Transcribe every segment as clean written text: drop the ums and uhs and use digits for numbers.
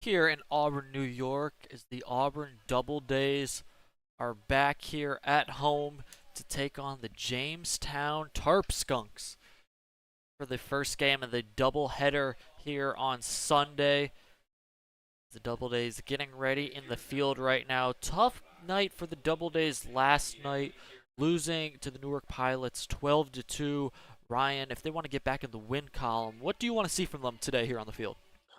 Here in Auburn, New York, as the Auburn Doubledays are back here at home to take on the Jamestown Tarp Skunks for the first game of the doubleheader here on Sunday. The Doubledays getting ready in the field right now. Tough night for the Doubledays last night, losing to the Newark Pilots 12-2. Ryan, if they want to get back in the win column, what do you want to see from them today here on the field?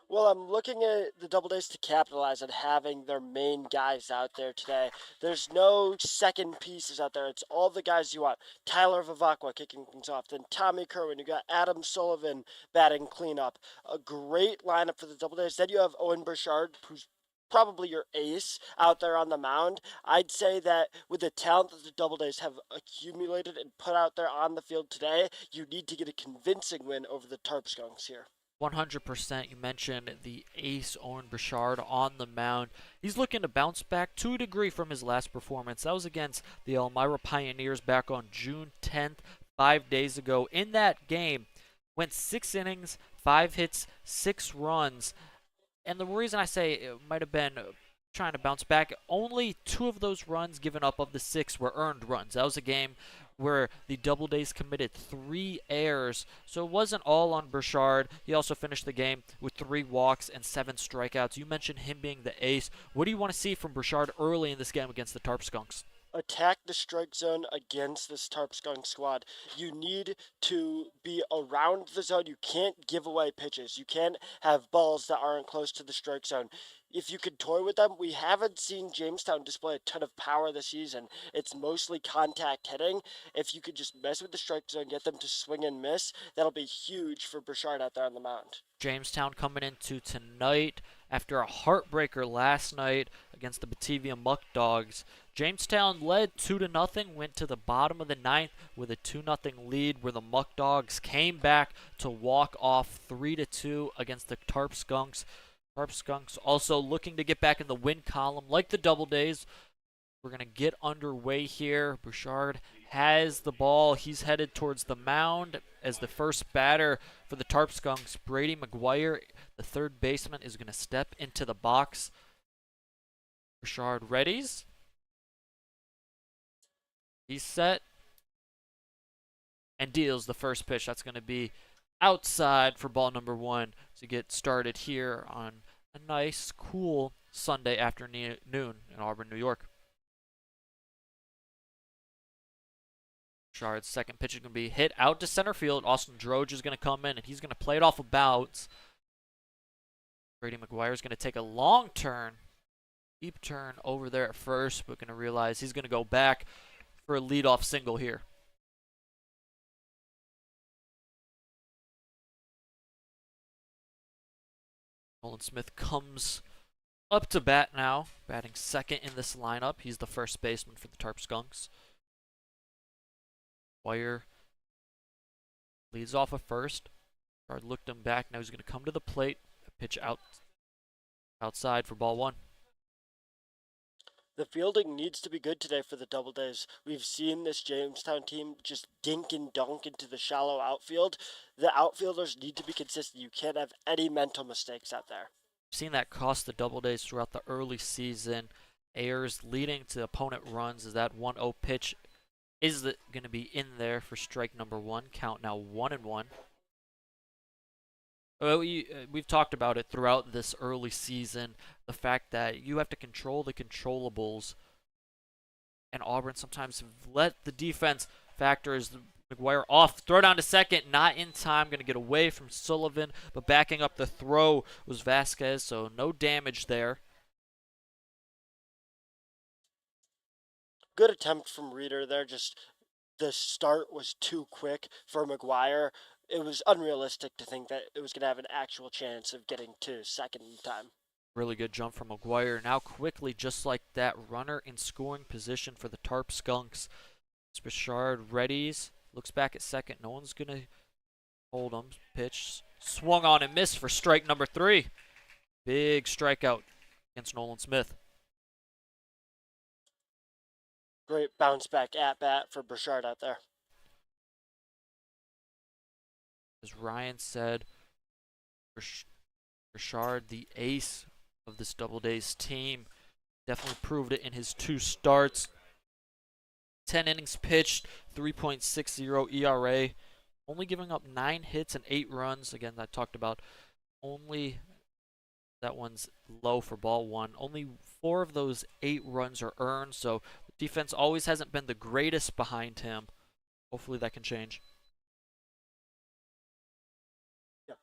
Well, I'm looking at the Doubledays to capitalize on having their main guys out there today. There's no second pieces out there. It's all the guys you want. Tyler Vivacqua kicking things off. Then Tommy Kerwin. You got Adam Sullivan batting cleanup. A great lineup for the Doubledays. Then you have Owen Bashard, who's probably your ace out there on the mound. I'd say that with the talent that the Doubledays have accumulated and put out there on the field today, you need to get a convincing win over the Tarp Skunks here. 100%. You mentioned the ace Owen Bashard on the mound. He's looking to bounce back to a degree from his last performance. That was against the Elmira Pioneers back on June 10th, 5 days ago. In that game, went 6 innings, 5 hits, 6 runs. And the reason I say it might have been trying to bounce back, only 2 of those runs given up of the 6 were earned runs. That was a game where the Doubledays committed 3 errors, so it wasn't all on Bashard. He also finished the game with 3 walks and 7 strikeouts. You mentioned him being the ace. What do you want to see from Bashard early in this game against the Tarp Skunks? Attack the strike zone against this Tarp Skunk squad. You need to be around the zone. You can't give away pitches. You can't have balls that aren't close to the strike zone. If you could toy with them, we haven't seen Jamestown display a ton of power this season. It's mostly contact hitting. If you could just mess with the strike zone, get them to swing and miss, that'll be huge for Bashard out there on the mound. Jamestown coming into tonight after a heartbreaker last night against the Batavia Muck Dogs. Jamestown led 2-0, went to the bottom of the ninth with a 2-0 lead where the Muck Dogs came back to walk off 3-2 against the Tarp Skunks. Tarp Skunks also looking to get back in the win column like the Doubledays. We're going to get underway here. Bashard has the ball. He's headed towards the mound as the first batter for the Tarp Skunks. Brady McGuire, the third baseman, is going to step into the box. Bashard readies. He's set and deals the first pitch. That's going to be outside for ball number 1 to get started here on a nice, cool Sunday afternoon in Auburn, New York. Bashard's second pitch is going to be hit out to center field. Austin Droge is going to come in, and he's going to play it off a bounce. Brady McGuire is going to take a long turn, deep turn over there at first, but going to realize he's going to go back for a leadoff single here. Nolan Smith comes up to bat now, batting second in this lineup. He's the first baseman for the Tarp Skunks. Wire leads off at first. Guard looked him back. Now he's going to come to the plate. Pitch outside for ball 1. The fielding needs to be good today for the Doubledays. We've seen this Jamestown team just dink and dunk into the shallow outfield. The outfielders need to be consistent. You can't have any mental mistakes out there. We've seen that cost the Doubledays throughout the early season. Errors leading to opponent runs as that 1-0 pitch is going to be in there for strike number 1. Count now 1-1. We've talked about it throughout this early season, the fact that you have to control the controllables, and Auburn sometimes let the defense factors. McGuire off, throw down to second, not in time, going to get away from Sullivan, but backing up the throw was Vasquez, so no damage there. Good attempt from Reeder there, just the start was too quick for McGuire. It was unrealistic to think that it was going to have an actual chance of getting to second in time. Really good jump from McGuire. Now quickly, just like that, runner in scoring position for the Tarp Skunks. Bashard readies, looks back at second. No one's going to hold him. Pitch swung on and missed for strike number 3. Big strikeout against Nolan Smith. Great bounce back at bat for Bashard out there. As Ryan said, Bashard, the ace of this Doubledays team. Definitely proved it in his 2 starts. 10 innings pitched, 3.60 ERA, only giving up 9 hits and 8 runs. Again, I talked about only that one's low for ball 1. Only 4 of those 8 runs are earned, so the defense always hasn't been the greatest behind him. Hopefully that can change. Yep.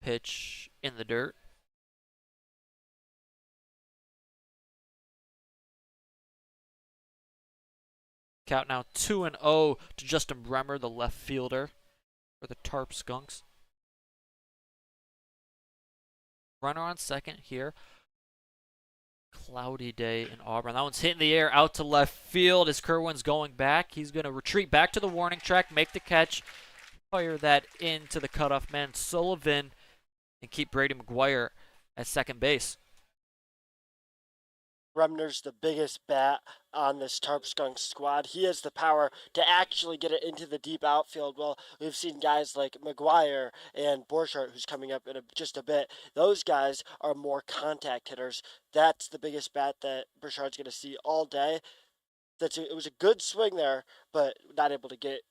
Pitch in the dirt. Count now 2-0 to Justin Bremer, the left fielder for the Tarp Skunks. Runner on second here. Cloudy day in Auburn. That one's hitting the air out to left field as Kerwin's going back. He's going to retreat back to the warning track, make the catch, fire that into the cutoff man Sullivan, and keep Brady McGuire at second base. Remner's the biggest bat on this Tarp Skunk squad. He has the power to actually get it into the deep outfield. Well, we've seen guys like McGuire and Bashard, who's coming up in just a bit. Those guys are more contact hitters. That's the biggest bat that Bashard's going to see all day. It was a good swing there, but not able to get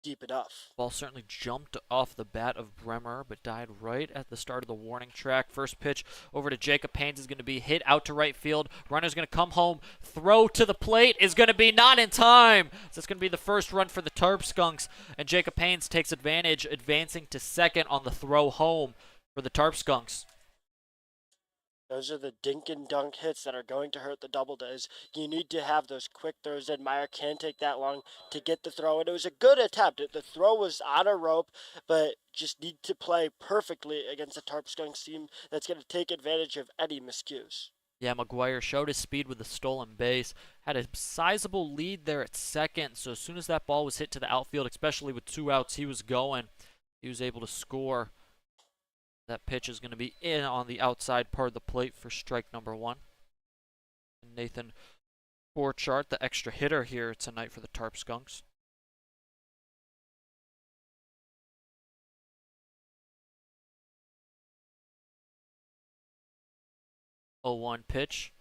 deep enough. Ball certainly jumped off the bat of Bremer, but died right at the start of the warning track. First pitch over to Jacob Haynes is going to be hit out to right field. Runner's going to come home. Throw to the plate is going to be not in time. So it's going to be the first run for the Tarp Skunks, and Jacob Haynes takes advantage, advancing to second on the throw home for the Tarp Skunks. Those are the dink and dunk hits that are going to hurt the Doubledays. You need to have those quick throws. Ed Meyer can't take that long to get the throw. And it was a good attempt. The throw was on a rope, but just need to play perfectly against the Tarp Skunks team that's going to take advantage of any miscues. Yeah, McGuire showed his speed with the stolen base. Had a sizable lead there at second. So as soon as that ball was hit to the outfield, especially with 2 outs, he was going. He was able to score. That pitch is going to be in on the outside part of the plate for strike number 1. Nathan Borchardt, the extra hitter here tonight for the Tarp Skunks. Oh, 1 pitch.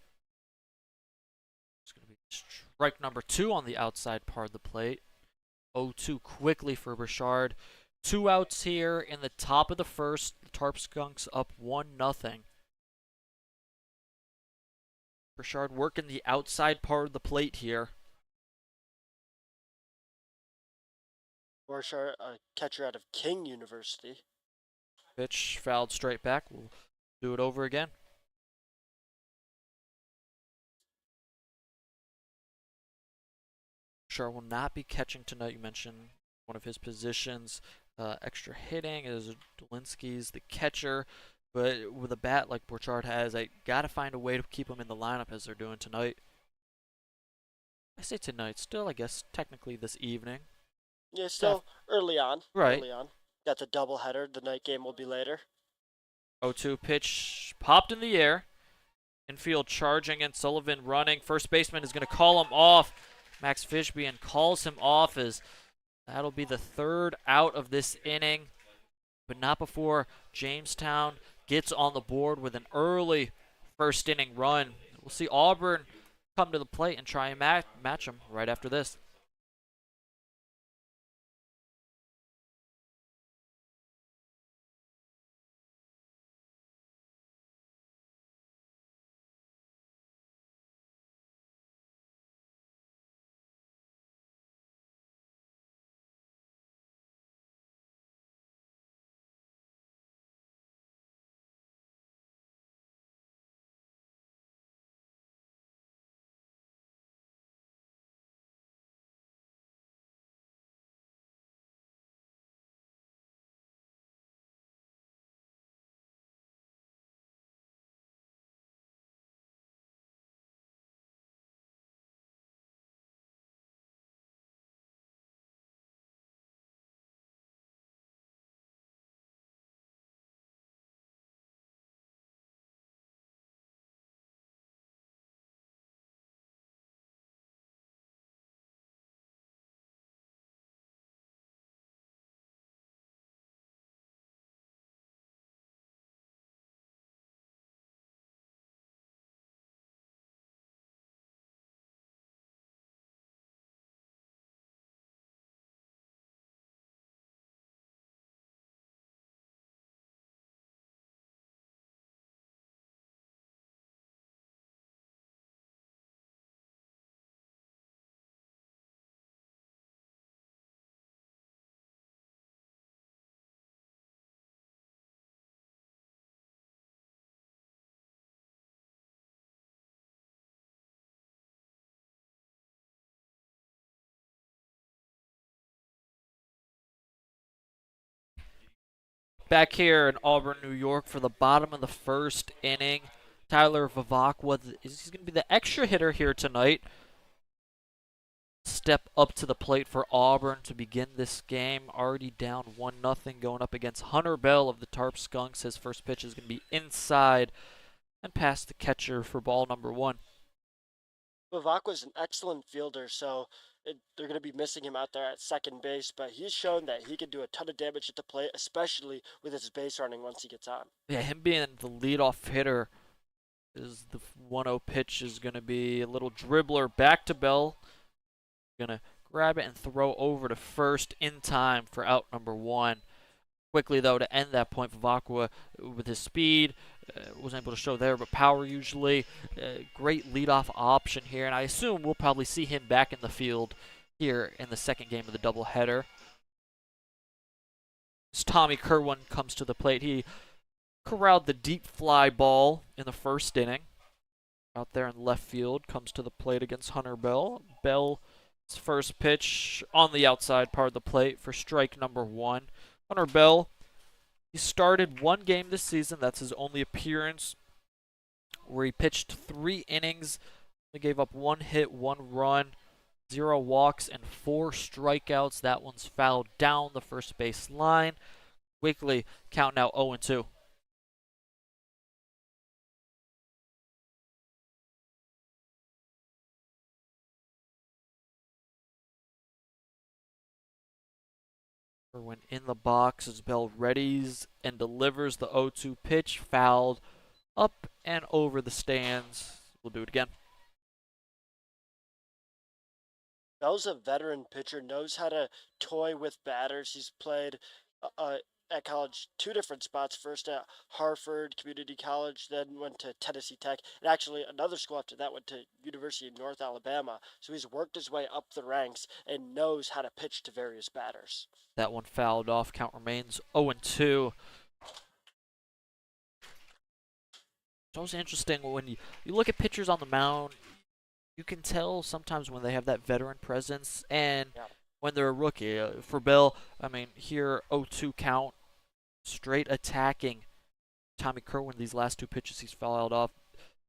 It's going to be strike number 2 on the outside part of the plate. 0-2 quickly for Bashard. 2 outs here in the top of the first. The Tarp Skunks up 1-0. Bashard working the outside part of the plate here. Borchardt, a catcher out of King University. Pitch fouled straight back. We'll do it over again. Bashard will not be catching tonight. You mentioned one of his positions. Extra hitting is Dolinsky's the catcher, but with a bat like Borchardt has, I gotta find a way to keep him in the lineup as they're doing tonight. I say tonight, still I guess technically this evening. Yeah, still early on. Right. Early on. Got the doubleheader. The night game will be later. 0-2 pitch popped in the air. Infield charging and Sullivan running. First baseman is going to call him off. Max Fishbein calls him off as that'll be the 3rd out of this inning, but not before Jamestown gets on the board with an early first inning run. We'll see Auburn come to the plate and try and match them right after this. Back here in Auburn, New York for the bottom of the first inning. Tyler Vivacqua is going to be the extra hitter here tonight. Step up to the plate for Auburn to begin this game. Already down 1-0 going up against Hunter Bell of the Tarp Skunks. His first pitch is going to be inside and past the catcher for ball number 1. Vivacqua is an excellent fielder, so they're going to be missing him out there at second base, but he's shown that he can do a ton of damage at the plate, especially with his base running once he gets on. Yeah, him being the leadoff hitter is the 1-0 pitch is going to be a little dribbler back to Bell. Gonna grab it and throw over to first in time for out number 1. Quickly though, to end that point, Vivacqua with his speed wasn't able to show there, but power usually. Great leadoff option here, and I assume we'll probably see him back in the field here in the second game of the doubleheader. As Tommy Kerwin comes to the plate, he corralled the deep fly ball in the first inning. Out there in left field, comes to the plate against Hunter Bell. Bell's first pitch on the outside part of the plate for strike number 1. Hunter Bell, he started 1 game this season. That's his only appearance, where he pitched 3 innings. He gave up 1 hit, 1 run, 0 walks, and 4 strikeouts. That one's fouled down the first base line. Quickly, count now 0-2. When in the box as Bell readies and delivers the 0-2 pitch, fouled up and over the stands. We'll do it again. Bell's a veteran pitcher, knows how to toy with batters. He's played at college 2 different spots. First at Harvard Community College, then went to Tennessee Tech, and actually another school after that went to University of North Alabama. So he's worked his way up the ranks and knows how to pitch to various batters. That one fouled off. Count remains 0-2. It's always interesting when you look at pitchers on the mound. You can tell sometimes when they have that veteran presence and when they're a rookie. For Bell, I mean, here 0-2 count, straight attacking. Tommy Kerwin, these last 2 pitches he's fouled off.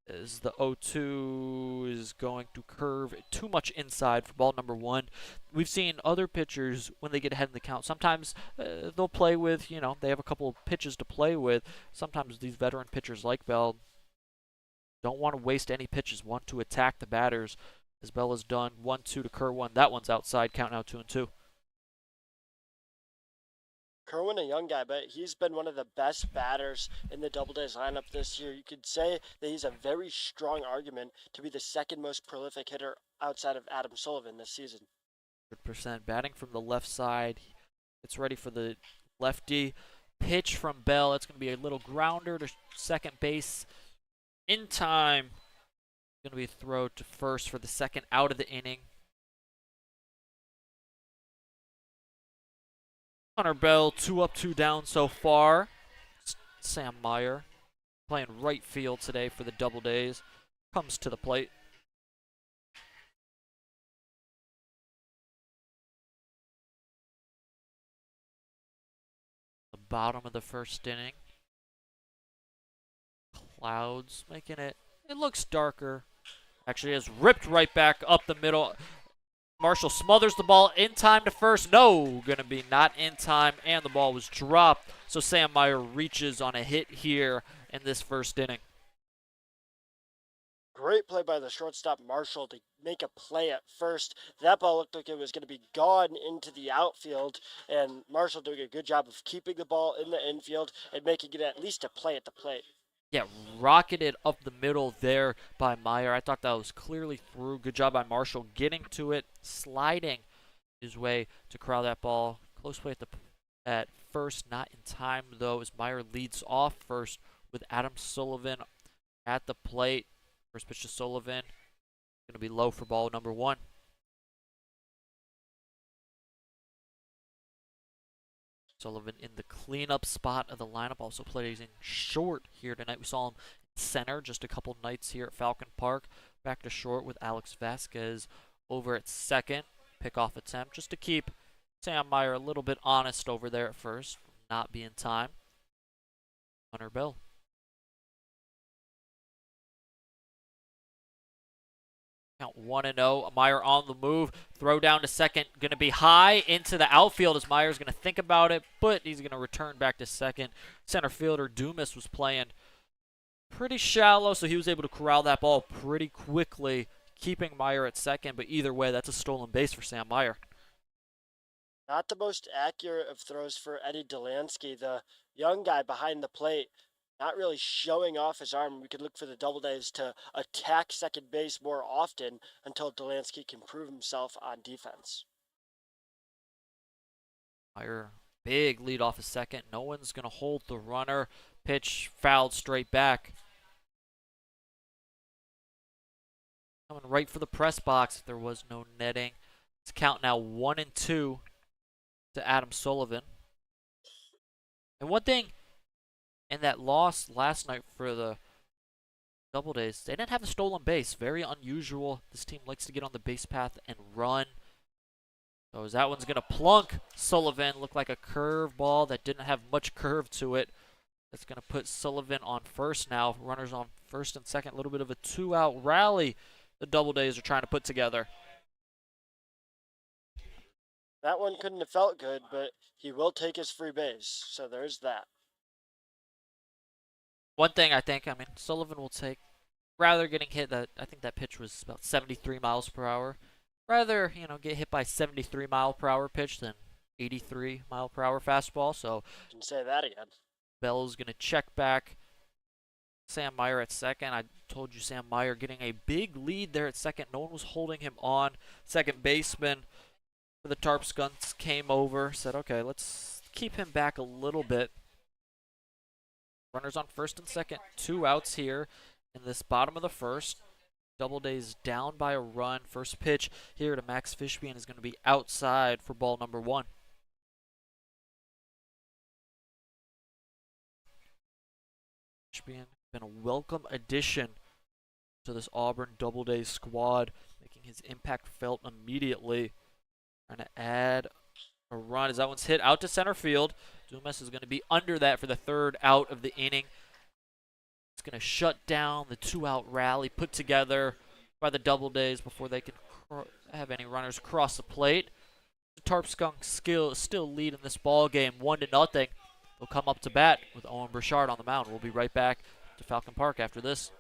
As the 0-2 is going to curve too much inside for ball number 1. We've seen other pitchers, when they get ahead in the count, sometimes they'll play with, they have a couple of pitches to play with. Sometimes these veteran pitchers like Bell don't want to waste any pitches, want to attack the batters, as Bell has done. 1-2 to Kerwin. That one's outside, count now 2-2. Kerwin, a young guy, but he's been one of the best batters in the Doubledays lineup this year. You could say that he's a very strong argument to be the second most prolific hitter outside of Adam Sullivan this season. 100% batting from the left side. It's ready for the lefty. Pitch from Bell. It's going to be a little grounder to second base. In time. Going to be a throw to first for the second out of the inning. Hunter Bell, 2 up, 2 down so far. Sam Meyer playing right field today for the Doubledays. Comes to the plate. The bottom of the first inning. Clouds making it looks darker. Actually has ripped right back up the middle. Marshall smothers the ball in time to first. No, gonna be not in time, and the ball was dropped. So Sam Meyer reaches on a hit here in this first inning. Great play by the shortstop Marshall to make a play at first. That ball looked like it was going to be gone into the outfield, and Marshall doing a good job of keeping the ball in the infield and making it at least a play at the plate. Yeah, rocketed up the middle there by Meyer. I thought that was clearly through. Good job by Marshall getting to it, sliding his way to corral that ball. Close play at first, not in time though, as Meyer leads off first with Adam Sullivan at the plate. First pitch to Sullivan, going to be low for ball number 1. Sullivan in the cleanup spot of the lineup, also plays in short here tonight. We saw him in center just a couple nights here at Falcon Park. Back to short with Alex Vasquez over at second. Pickoff attempt just to keep Sam Meyer a little bit honest over there at first, not be in time. Hunter Bell. Count 1-0. Meyer on the move. Throw down to second. Going to be high into the outfield as Meyer's going to think about it, but he's going to return back to second. Center fielder Dumas was playing pretty shallow, so he was able to corral that ball pretty quickly, keeping Meyer at second. But either way, that's a stolen base for Sam Meyer. Not the most accurate of throws for Eddie Delansky, the young guy behind the plate. Not really showing off his arm. We could look for the Doubledays to attack second base more often until Delansky can prove himself on defense. Meyer, big lead off a second. No one's going to hold the runner. Pitch fouled straight back. Coming right for the press box if there was no netting. It's count now 1-2 to Adam Sullivan. And one thing in that loss last night for the Doubledays, they didn't have a stolen base. Very unusual. This team likes to get on the base path and run. So that one's going to plunk Sullivan. Looked like a curve ball that didn't have much curve to it. That's going to put Sullivan on first now. Runners on first and second. A little bit of a two-out rally the Doubledays are trying to put together. That one couldn't have felt good, but he will take his free base. So there's that. One thing I mean, Sullivan will take, rather getting hit, that I think that pitch was about 73 miles per hour. Rather, get hit by 73 mile per hour pitch than 83 mile per hour fastball. So, Can say that again. Bell's going to check back Sam Meyer at second. I told you Sam Meyer getting a big lead there at second. No one was holding him on. Second baseman for the Tarp Skunks came over, said, okay, let's keep him back a little bit. Runners on first and second. 2 outs here in this bottom of the first. Doubledays down by a run. First pitch here to Max Fishbein is going to be outside for ball number 1. Fishbein been a welcome addition to this Auburn Doubledays squad, making his impact felt immediately. Trying to add a run as that one's hit out to center field. Dumas is going to be under that for the 3rd out of the inning. It's going to shut down the 2-out rally put together by the Doubledays before they can have any runners cross the plate. The Tarp Skunks still lead in this ball game 1-0. They'll come up to bat with Owen Bashard on the mound. We'll be right back to Falcon Park after this.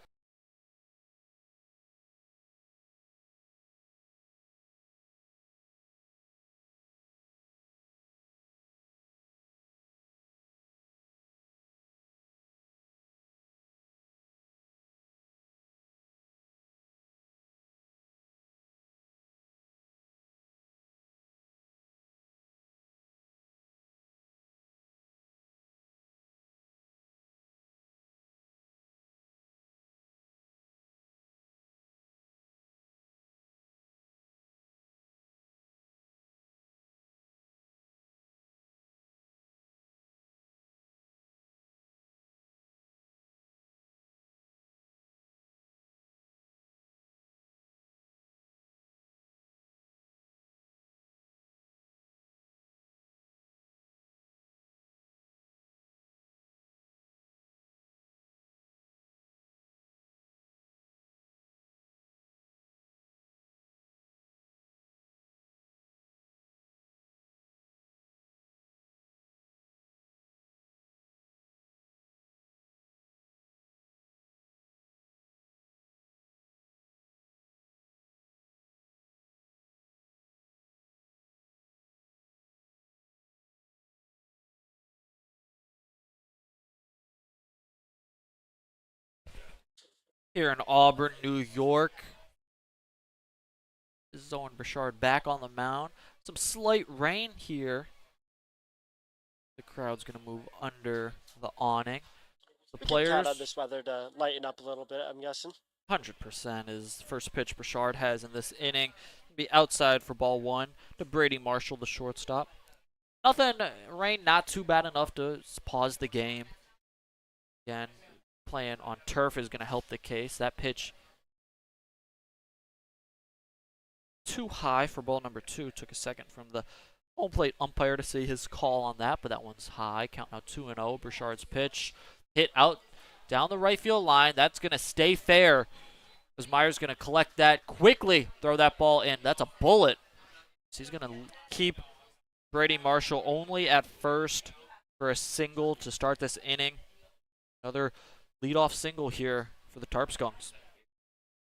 Here in Auburn, New York. This is Owen Bashard back on the mound. Some slight rain here. The crowd's going to move under the awning. We can count on this weather to lighten up a little bit, I'm guessing. 100% is the first pitch Bashard has in this inning. Be outside for ball 1 to Brady Marshall, the shortstop. Nothing, rain not too bad enough to pause the game. Again, playing on turf is going to help the case. That pitch too high for ball number 2. Took a second from the home plate umpire to see his call on that, but that one's high. Count now 2-0. Bashard's pitch hit out down the right field line. That's going to stay fair as Meyer's going to collect that quickly, throw that ball in. That's a bullet. So he's going to keep Brady Marshall only at first for a single to start this inning. Another leadoff single here for the Tarp Skunks.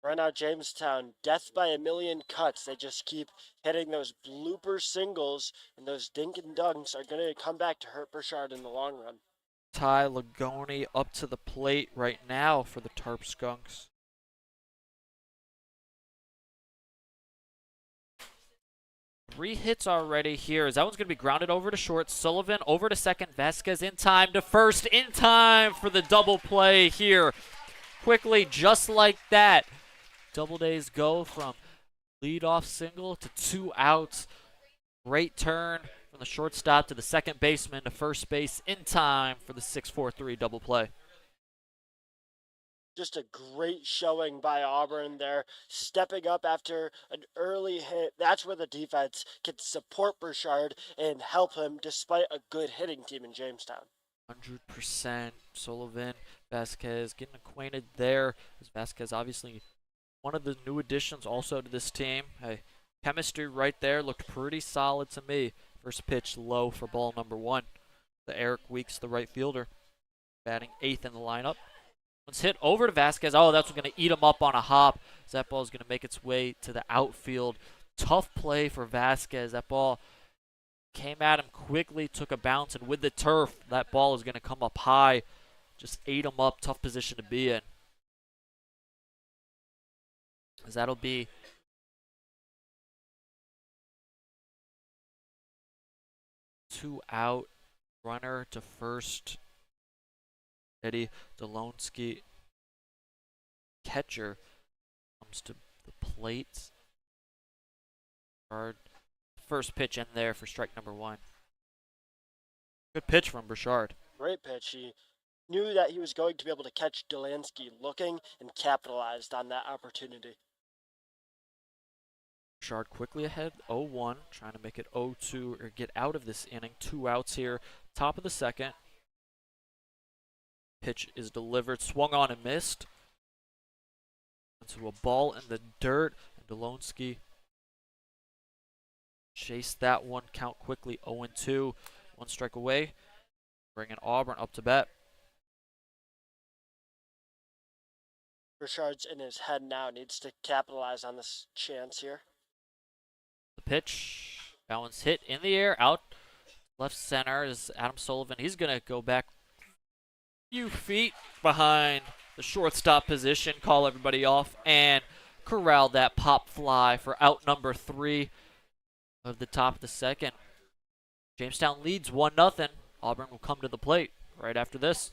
Right now, Jamestown, death by a million cuts. They just keep hitting those blooper singles, and those dink and dunks are going to come back to hurt Bashard in the long run. Ty Lagoni up to the plate right now for the Tarp Skunks. Three hits already here. As that one's going to be grounded over to short. Sullivan over to second. Vasquez in time to first. In time for the double play here. Quickly, just like that. Doubledays go from leadoff single to 2 outs. Great turn from the shortstop to the second baseman to first base in time for the 6-4-3 double play. Just a great showing by Auburn there, stepping up after an early hit. That's where the defense can support Bashard and help him despite a good hitting team in Jamestown. 100% Sullivan, Vasquez getting acquainted there. As Vasquez obviously one of the new additions also to this team. Hey, chemistry right there looked pretty solid to me. First pitch low for ball number 1. The Eric Weeks, the right fielder, batting 8th in the lineup. One's hit over to Vasquez. Oh, that's going to eat him up on a hop. That ball is going to make its way to the outfield. Tough play for Vasquez. That ball came at him quickly, took a bounce, and with the turf, that ball is going to come up high. Just ate him up. Tough position to be in. As that'll be two out. Runner to first. Eddie Delonsky, catcher, comes to the plate. First pitch in there for strike number 1. Good pitch from Bashard. Great pitch. He knew that he was going to be able to catch Delansky looking and capitalized on that opportunity. Bashard quickly ahead, 0-1, trying to make it 0-2 or get out of this inning. 2 outs here, top of the second. Pitch is delivered, swung on and missed. Into a ball in the dirt, and Delonsky chased that one. Count quickly, 0-2. 1 strike away, bringing Auburn up to bat. Bashard's in his head now, needs to capitalize on this chance here. The pitch, that one's hit in the air, out left center is Adam Sullivan. He's going to go back few feet behind the shortstop position, call everybody off, and corral that pop fly for out number 3 of the top of the second. Jamestown leads 1-0. Auburn will come to the plate right after this.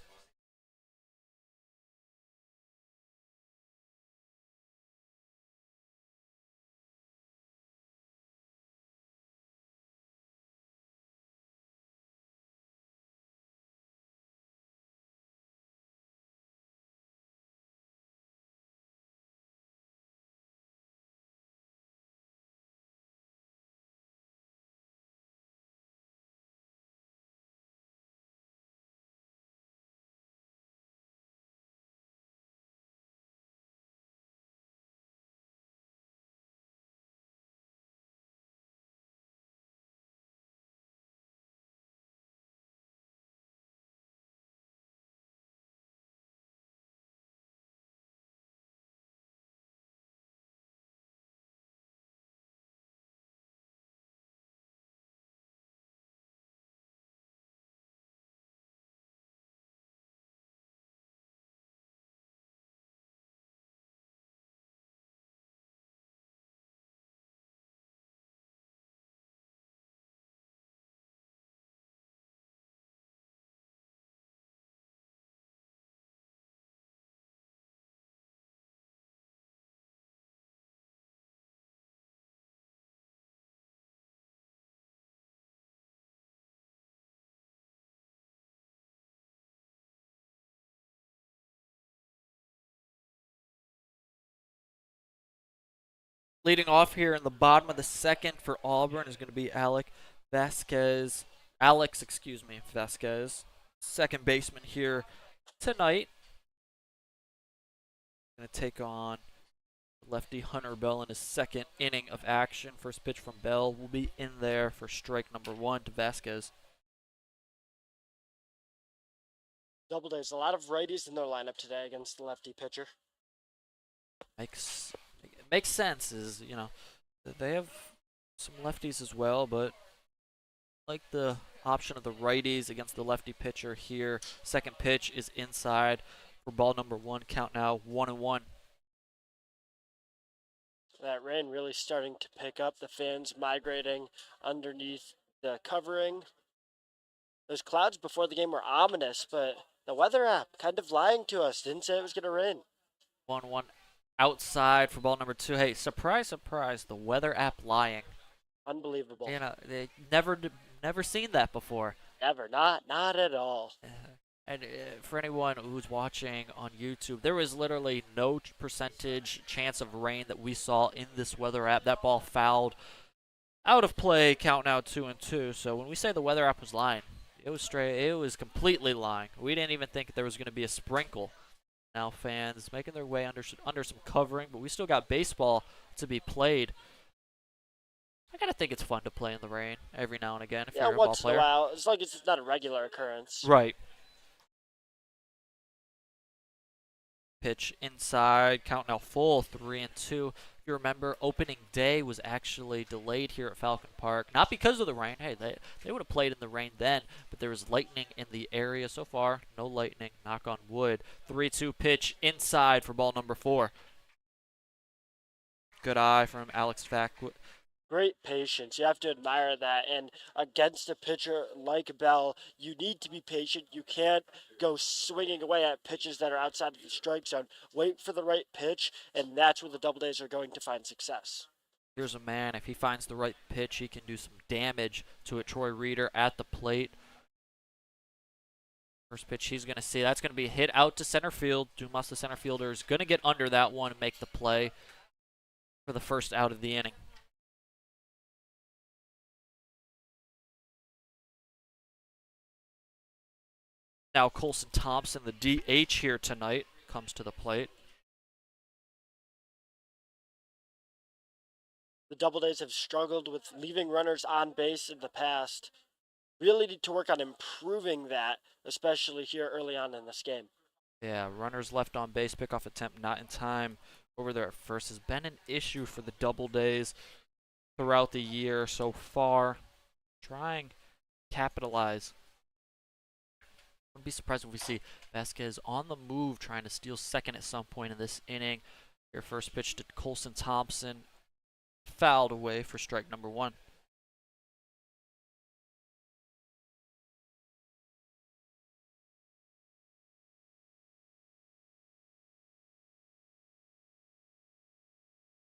Leading off here in the bottom of the second for Auburn is going to be Alex Vasquez. Second baseman here tonight. Going to take on lefty Hunter Bell in his second inning of action. First pitch from Bell will be in there for strike number 1 to Vasquez. Doubledays, a lot of righties in their lineup today against the lefty pitcher. Makes sense. Is they have some lefties as well, but like the option of the righties against the lefty pitcher here. Second pitch is inside for ball number 1. Count now 1-1. That rain really starting to pick up. The fans migrating underneath the covering. Those clouds before the game were ominous, but the weather app kind of lying to us. Didn't say it was going to rain. 1-1 outside for ball number 2. Hey, surprise, surprise, the weather app lying. Unbelievable. They never seen that before. Never. Not at all. And for anyone who's watching on YouTube, there was literally no percentage chance of rain that we saw in this weather app. That ball fouled out of play, count now 2-2. So when we say the weather app was lying, it was completely lying. We didn't even think there was going to be a sprinkle. Now fans making their way under some covering, but we still got baseball to be played. I gotta think it's fun to play in the rain every now and again if you're a ball player. Once in a while, as long as it's not a regular occurrence. Right. Pitch inside, count now full, 3-2. If you remember, opening day was actually delayed here at Falcon Park. Not because of the rain. Hey, they would have played in the rain then, but there was lightning in the area. So far, no lightning, knock on wood. 3-2 pitch inside for ball number 4. Good eye from Alex Fack. Great patience. You have to admire that. And against a pitcher like Bell, you need to be patient. You can't go swinging away at pitches that are outside of the strike zone. Wait for the right pitch, and that's where the Doubledays are going to find success. Here's a man, if he finds the right pitch, he can do some damage to a Troy Reeder at the plate. First pitch he's going to see. That's going to be hit out to center field. Dumas, the center fielder, is going to get under that one and make the play for the first out of the inning. Now Colson Thompson, the DH here tonight, comes to the plate. The Doubledays have struggled with leaving runners on base in the past. Really need to work on improving that, especially here early on in this game. Yeah, runners left on base, pickoff attempt not in time over there at first has been an issue for the Doubledays throughout the year so far. Trying to capitalize. Wouldn't be surprised if we see Vasquez on the move trying to steal second at some point in this inning. Your first pitch to Colson Thompson, fouled away for strike number 1.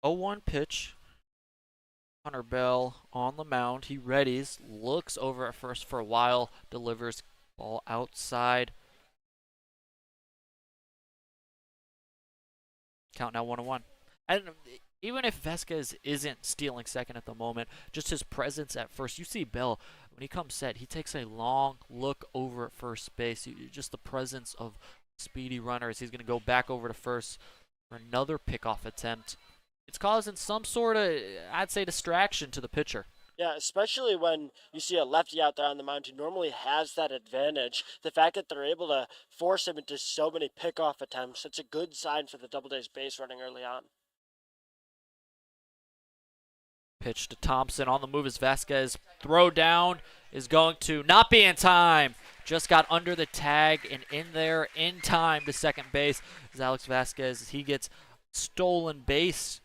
Oh, 1 pitch. Hunter Bell on the mound. He readies, looks over at first for a while, delivers ball outside. Count now 1-1. And even if Vasquez isn't stealing second at the moment, just his presence at first. You see Bell, when he comes set, he takes a long look over at first base. Just the presence of speedy runners. He's going to go back over to first for another pickoff attempt. It's causing some sort of, I'd say, distraction to the pitcher. Yeah, especially when you see a lefty out there on the mound who normally has that advantage. The fact that they're able to force him into so many pickoff attempts, it's a good sign for the Doubledays base running early on. Pitch to Thompson on the move as Vasquez. Throw down is going to not be in time. Just got under the tag and in there in time to second base as Alex Vasquez. He gets stolen base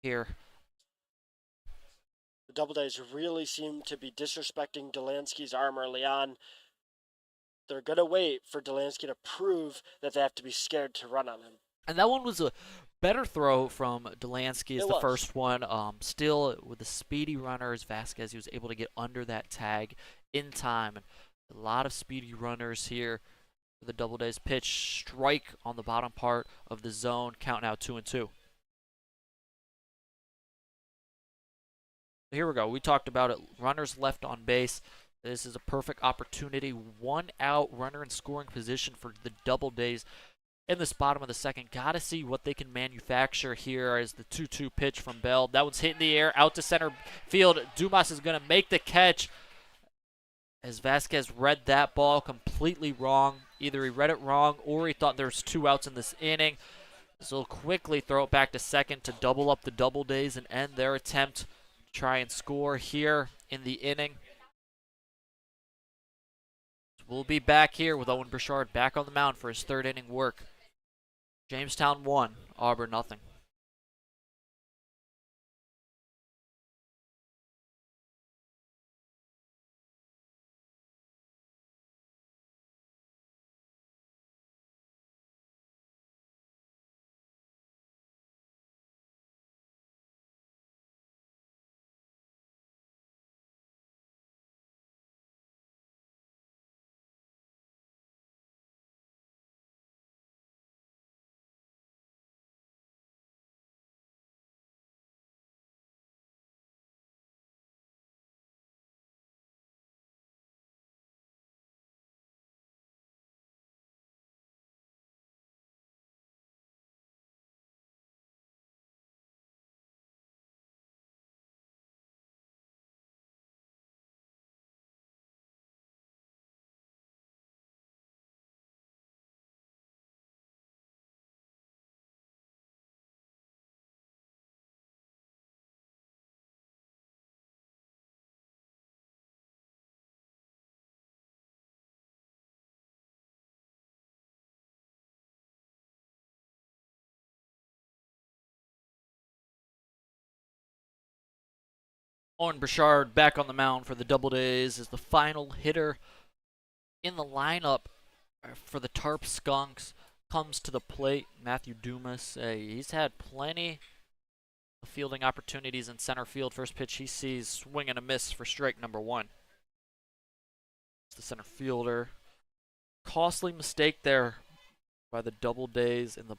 here. The Doubledays really seem to be disrespecting Delansky's arm early on. They're going to wait for Delansky to prove that they have to be scared to run on him. And that one was a better throw from Delansky as the first one. Still, with the speedy runners, Vasquez, he was able to get under that tag in time. And a lot of speedy runners here for the Doubledays. Pitch, strike on the bottom part of the zone. Count now 2-2. Here we go. We talked about it. Runners left on base. This is a perfect opportunity. 1 out, runner in scoring position for the Doubledays in this bottom of the second. Got to see what they can manufacture here as the 2-2 pitch from Bell. That one's hit in the air, out to center field. Dumas is going to make the catch as Vasquez read that ball completely wrong. Either he read it wrong or he thought there's 2 outs in this inning. So he'll quickly throw it back to second to double up the Doubledays and end their attempt to try and score here in the inning. We'll be back here with Owen Bashard back on the mound for his 3rd inning work. Jamestown 1, Auburn nothing. Owen Bashard back on the mound for the Doubledays is the final hitter in the lineup for the Tarp Skunks. Comes to the plate, Matthew Dumas. He's had plenty of fielding opportunities in center field. First pitch he sees, swing and a miss for strike number 1. It's the center fielder. Costly mistake there by the Doubledays in the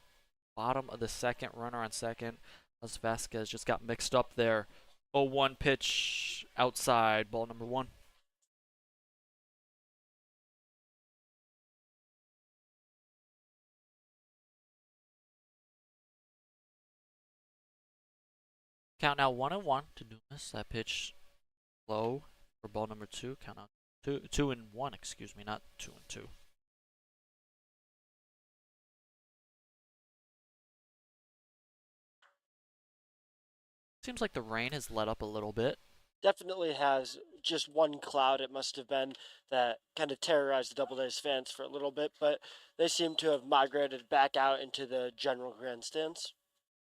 bottom of the second. Runner on second. As Vasquez just got mixed up there. 0-1 pitch outside, ball number 1. Count now 1-1 to Dumas. That pitch low for ball number 2. Count out 2-1, excuse me, not 2-2. Seems like the rain has let up a little bit. Definitely has. Just one cloud it must have been that kind of terrorized the Doubledays fans for a little bit, but they seem to have migrated back out into the general grandstands.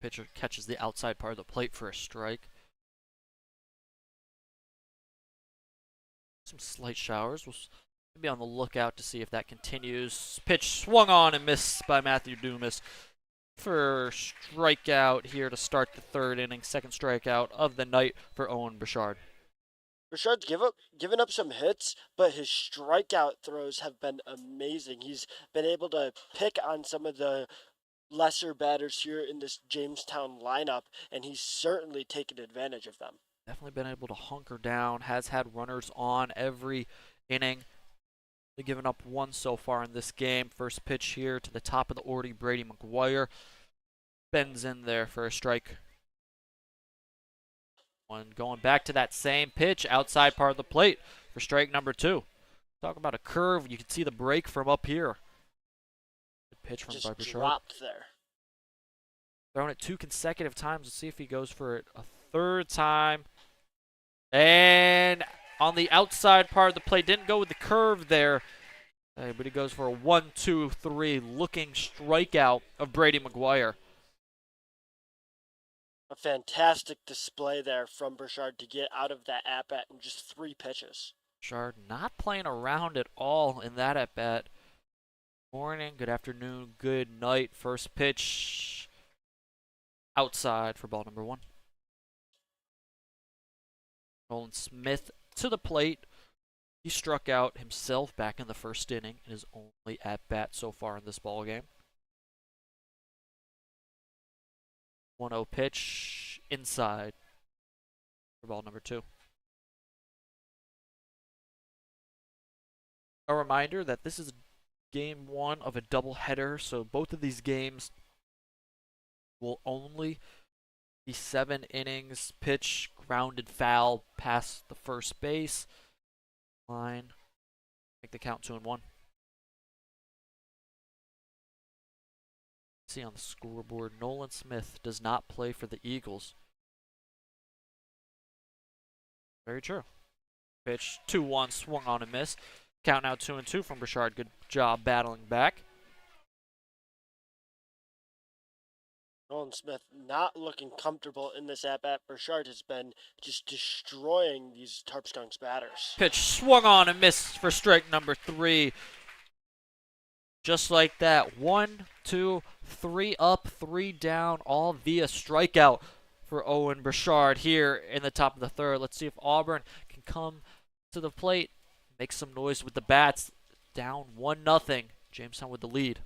Pitcher catches the outside part of the plate for a strike. Some slight showers. We'll be on the lookout to see if that continues. Pitch swung on and missed by Matthew Dumas for strikeout here to start the 3rd inning. Second strikeout of the night for Owen Bashard. Bashard's given up some hits, but his strikeout throws have been amazing. He's been able to pick on some of the lesser batters here in this Jamestown lineup, and he's certainly taken advantage of them. Definitely been able to hunker down, has had runners on every inning. They've given up 1 so far in this game. First pitch here to the top of the order, Brady McGuire. Bends in there for a strike. One going back to that same pitch, outside part of the plate for strike number 2. Talk about a curve. You can see the break from up here. Good pitch from Just Bashard. dropped there. Throwing it 2 consecutive times. Let's see if he goes for it a 3rd time. And on the outside part of the plate, didn't go with the curve there. But he goes for a 1-2-3 looking strikeout of Brady McGuire. A fantastic display there from Bashard to get out of that at-bat in just 3 pitches. Bashard not playing around at all in that at-bat. Morning, good afternoon, good night. First pitch outside for ball number 1. Nolan Smith to the plate. He struck out himself back in the 1st inning in his only at-bat so far in this ball game. 1-0 pitch inside for ball number 2. A reminder that this is game one of a doubleheader, so both of these games will only be 7 innings, pitch, grounded foul, past the first base line. Make the count 2-1. See on the scoreboard, Nolan Smith does not play for the Eagles. Very true. Pitch 2-1, swung on and missed. Count now 2-2 from Bashard. Good job battling back. Nolan Smith not looking comfortable in this at-bat. Bashard has been just destroying these Tarp Skunks batters. Pitch swung on and missed for strike number 3. Just like that. 1, 2, 3 up, 3 down, all via strikeout for Owen Bashard here in the top of the third. Let's see if Auburn can come to the plate, make some noise with the bats. Down 1-0. Jamestown with the lead.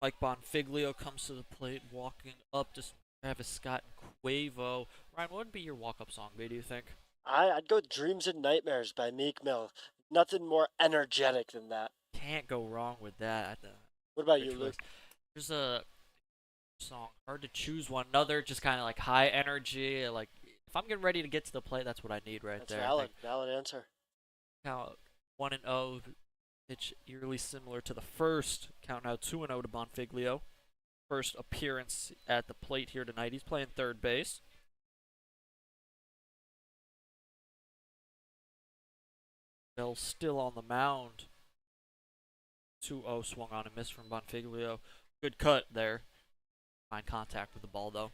Mike Bonfiglio comes to the plate, walking up to Travis Scott and Quavo. Ryan, what would be your walk-up song, do you think? I'd go Dreams and Nightmares by Meek Mill. Nothing more energetic than that. Can't go wrong with that. What about you, Luke? There's a song, hard to choose one. Another just kind of like high energy. Like if I'm getting ready to get to the plate, that's what I need right there. That's valid answer. Count 1-0. Pitch eerily similar to the first. Count now 2-0 to Bonfiglio. First appearance at the plate here tonight. He's playing third base. Bell still on the mound. 2-0 swung on and missed from Bonfiglio. Good cut there. Fine contact with the ball though.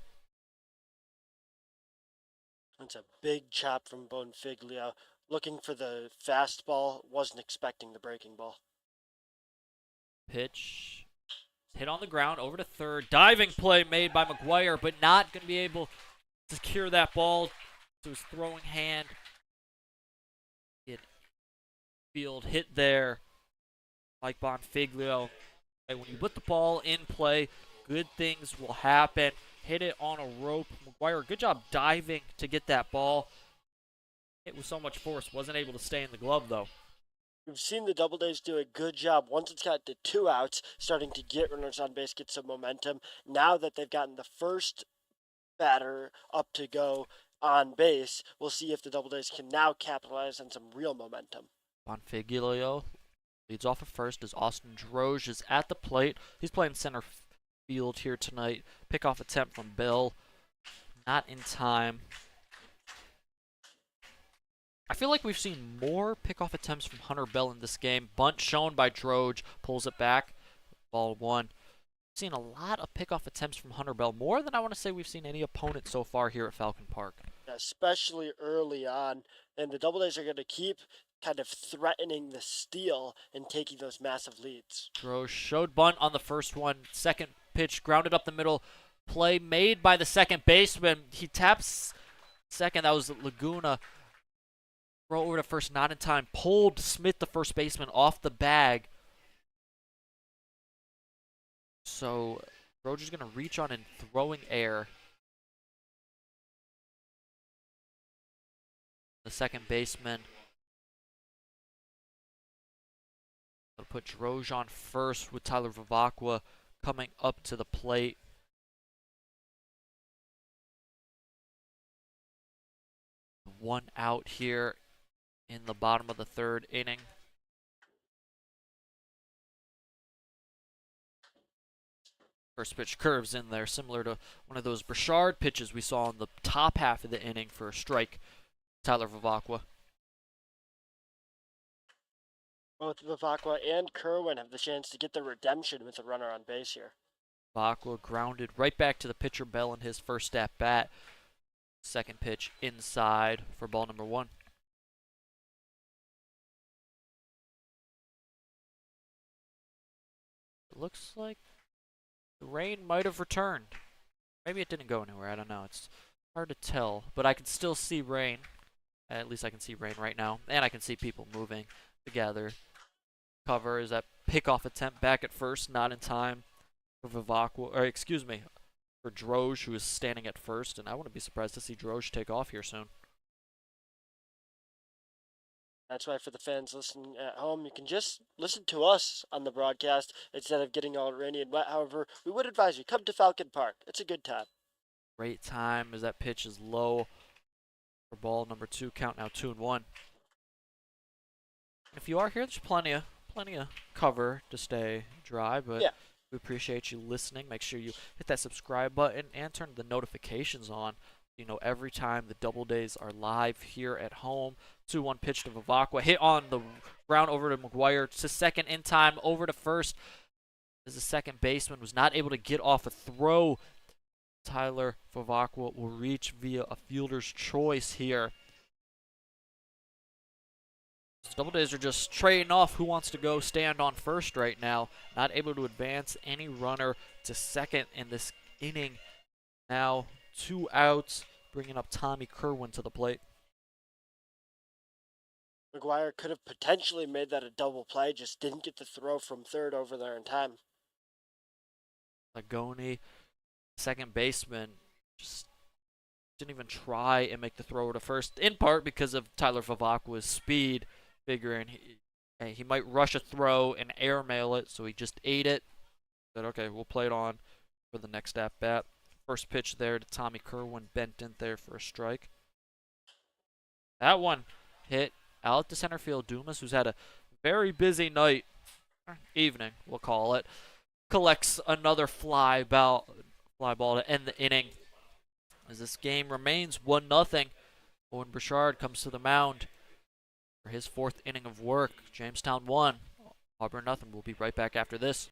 That's a big chop from Bonfiglio. Looking for the fastball, wasn't expecting the breaking ball. Pitch hit on the ground over to third. Diving play made by McGuire, but not going to be able to secure that ball to his throwing hand. Field hit there. Mike Bonfiglio. And when you put the ball in play, good things will happen. Hit it on a rope. McGuire, good job diving to get that ball. Hit with so much force, wasn't able to stay in the glove though. We've seen the Doubledays do a good job once it's got to 2 outs, starting to get runners on base, get some momentum. Now that they've gotten the first batter up to go on base, we'll see if the Doubledays can now capitalize on some real momentum. Bonfiglio leads off at first as Austin Droge is at the plate. He's playing center field here tonight. Pickoff attempt from Bell. Not in time. I feel like we've seen more pickoff attempts from Hunter Bell in this game. Bunt shown by Droge, pulls it back. Ball 1. Seen a lot of pickoff attempts from Hunter Bell, more than I want to say we've seen any opponent so far here at Falcon Park. Especially early on, and the Doubledays are going to keep kind of threatening the steal and taking those massive leads. Droge showed bunt on the first one. Second pitch grounded up the middle. Play made by the second baseman. He taps second. That was Laguna. Throw over to first, not in time. Pulled Smith, the first baseman, off the bag. So Droger's going to reach on and throwing air. The second baseman put Droge on first with Tyler Vivacqua coming up to the plate. One out here in the bottom of the third inning. First pitch curves in there, similar to one of those Bashard pitches we saw in the top half of the inning for a strike. Tyler Vivacqua. Both Vivacqua and Kerwin have the chance to get the redemption with a runner on base here. Vivacqua grounded right back to the pitcher bell in his first at bat. Second pitch inside for ball number 1. It looks like the rain might have returned. Maybe it didn't go anywhere. I don't know. It's hard to tell, but I can still see rain. At least I can see rain right now, and I can see people moving together. Cover is that pickoff attempt back at first, not in time for Vivacqua, or excuse me, for Droge, who is standing at first, and I wouldn't be surprised to see Droge take off here soon. That's why for the fans listening at home, you can just listen to us on the broadcast instead of getting all rainy and wet. However, we would advise you, come to Falcon Park. It's a good time. Great time as that pitch is low for ball number 2. Count now 2-1. If you are here, there's plenty of cover to stay dry, but yeah, we appreciate you listening. Make sure you hit that subscribe button and turn the notifications on. You know, every time the Doubledays are live here at home. 2-1 pitch to Vivacqua. Hit on the ground over to McGuire. To second in time, over to first. As the second baseman was not able to get off a throw. Tyler Vivacqua will reach via a fielder's choice here. The Doubledays are just trading off who wants to go stand on first right now. Not able to advance any runner to second in this inning. Now 2 outs, bringing up Tommy Kerwin to the plate. McGuire could have potentially made that a double play, just didn't get the throw from third over there in time. Lagoni, second baseman, just didn't even try and make the throw to first, in part because of Tyler Vivacqua's speed, figuring he might rush a throw and airmail it, so he just ate it. Said, okay, we'll play it on for the next at-bat. First pitch there to Tommy Kerwin, bent in there for a strike. That one hit out to center field. Dumas, who's had a very busy night, evening, we'll call it, collects another fly ball to end the inning. As this game remains 1-0, Owen Bashard comes to the mound for his 4th inning of work. Jamestown 1, Auburn 0. We'll be right back after this.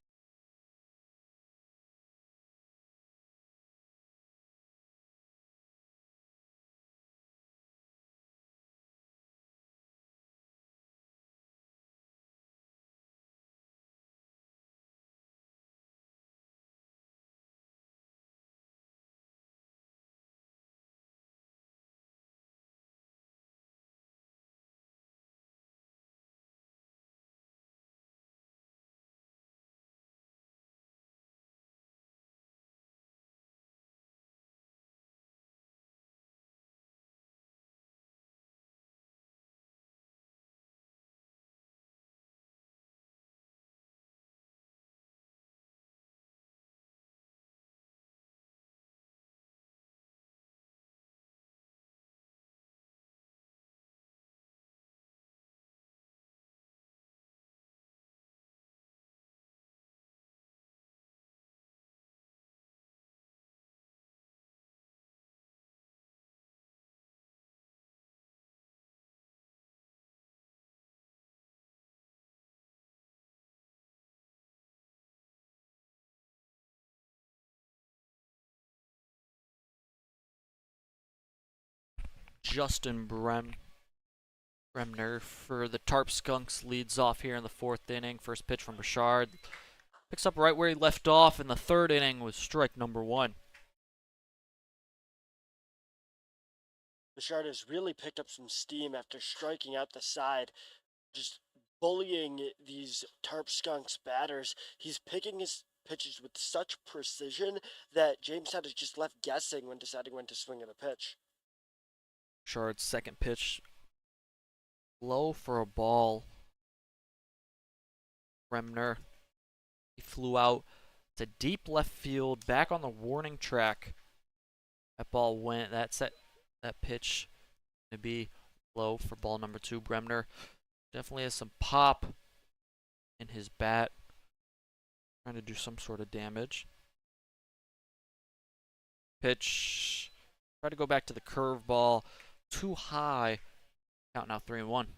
Justin Bremner for the Tarp Skunks leads off here in the 4th inning. First pitch from Bashard. Picks up right where he left off in the 3rd inning with strike number 1. Bashard has really picked up some steam after striking out the side, just bullying these Tarp Skunks batters. He's picking his pitches with such precision that Jamestown is just left guessing when deciding when to swing at a pitch. Bashard's second pitch low for a ball. Bremner. He flew out to deep left field, back on the warning track. That ball went. That pitch to be low for ball number 2. Bremner definitely has some pop in his bat, trying to do some sort of damage. Pitch. Try to go back to the curveball. Too high. Count now 3-1.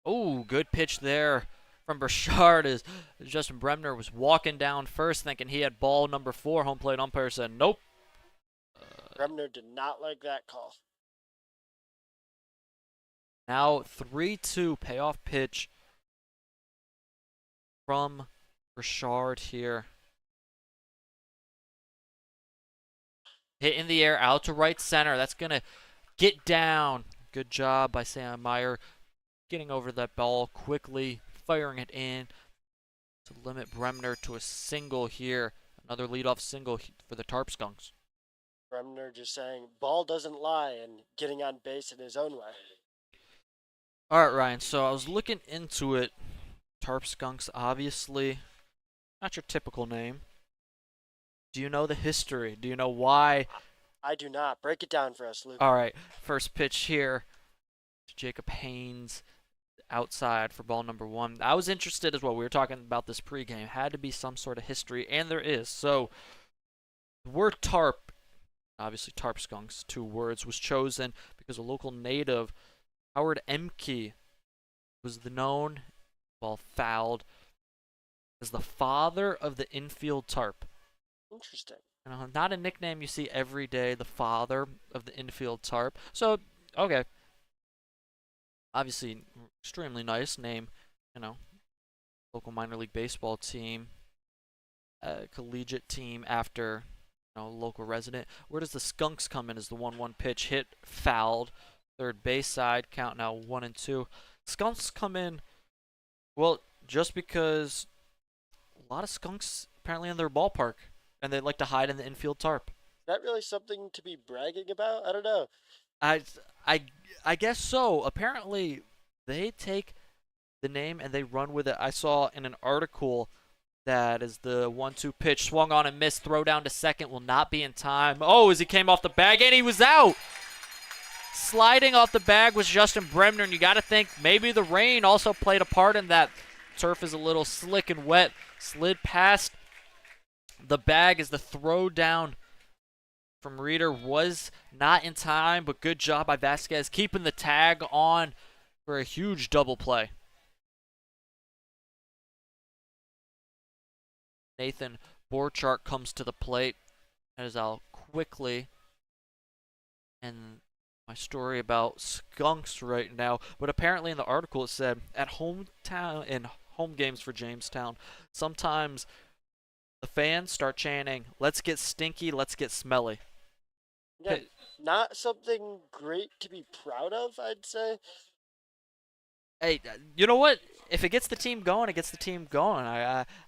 Oh, good pitch there from Bashard as Justin Bremner was walking down first thinking he had ball number 4. Home plate umpire said nope. Bremner did not like that call. Now 3-2 payoff pitch from Bashard here. Hit in the air out to right center. That's going to get down. Good job by Sam Meyer getting over that ball quickly, firing it in to limit Bremner to a single here. Another leadoff single for the Tarp Skunks. Bremner just saying, ball doesn't lie, and getting on base in his own way. All right, Ryan, so I was looking into it. Tarp Skunks, obviously, not your typical name. Do you know the history? Do you know why? I do not. Break it down for us, Luke. All right, first pitch here to Jacob Haynes. Outside for ball number 1. I was interested as well. We were talking about this pregame. Had to be some sort of history, and there is. So, the word tarp, obviously Tarp Skunks, 2 words, was chosen because a local native, Howard Emke, was known, while fouled, as the father of the infield tarp. Interesting. Not a nickname you see every day, the father of the infield tarp. So, okay. Obviously, extremely nice name, local minor league baseball team, collegiate team after, local resident. Where does the Skunks come in as the 1-1 pitch hit, fouled, third base side, count now 1-2. Skunks come in, well, just because a lot of skunks apparently in their ballpark, and they like to hide in the infield tarp. Is that really something to be bragging about? I don't know. I guess so. Apparently, they take the name and they run with it. I saw in an article that is the 1-2 pitch swung on and missed. Throw down to second will not be in time. Oh, as he came off the bag and he was out. Sliding off the bag was Justin Bremner, and you got to think maybe the rain also played a part in that. Turf is a little slick and wet. Slid past the bag as the throw down from Reeder was not in time, but good job by Vasquez keeping the tag on for a huge double play. Nathan Borchardt comes to the plate as I'll quickly end my story about skunks right now. But apparently in the article it said in home games for Jamestown, sometimes the fans start chanting, "Let's get stinky, let's get smelly." Yeah, not something great to be proud of, I'd say. Hey, you know what? If it gets the team going, it gets the team going.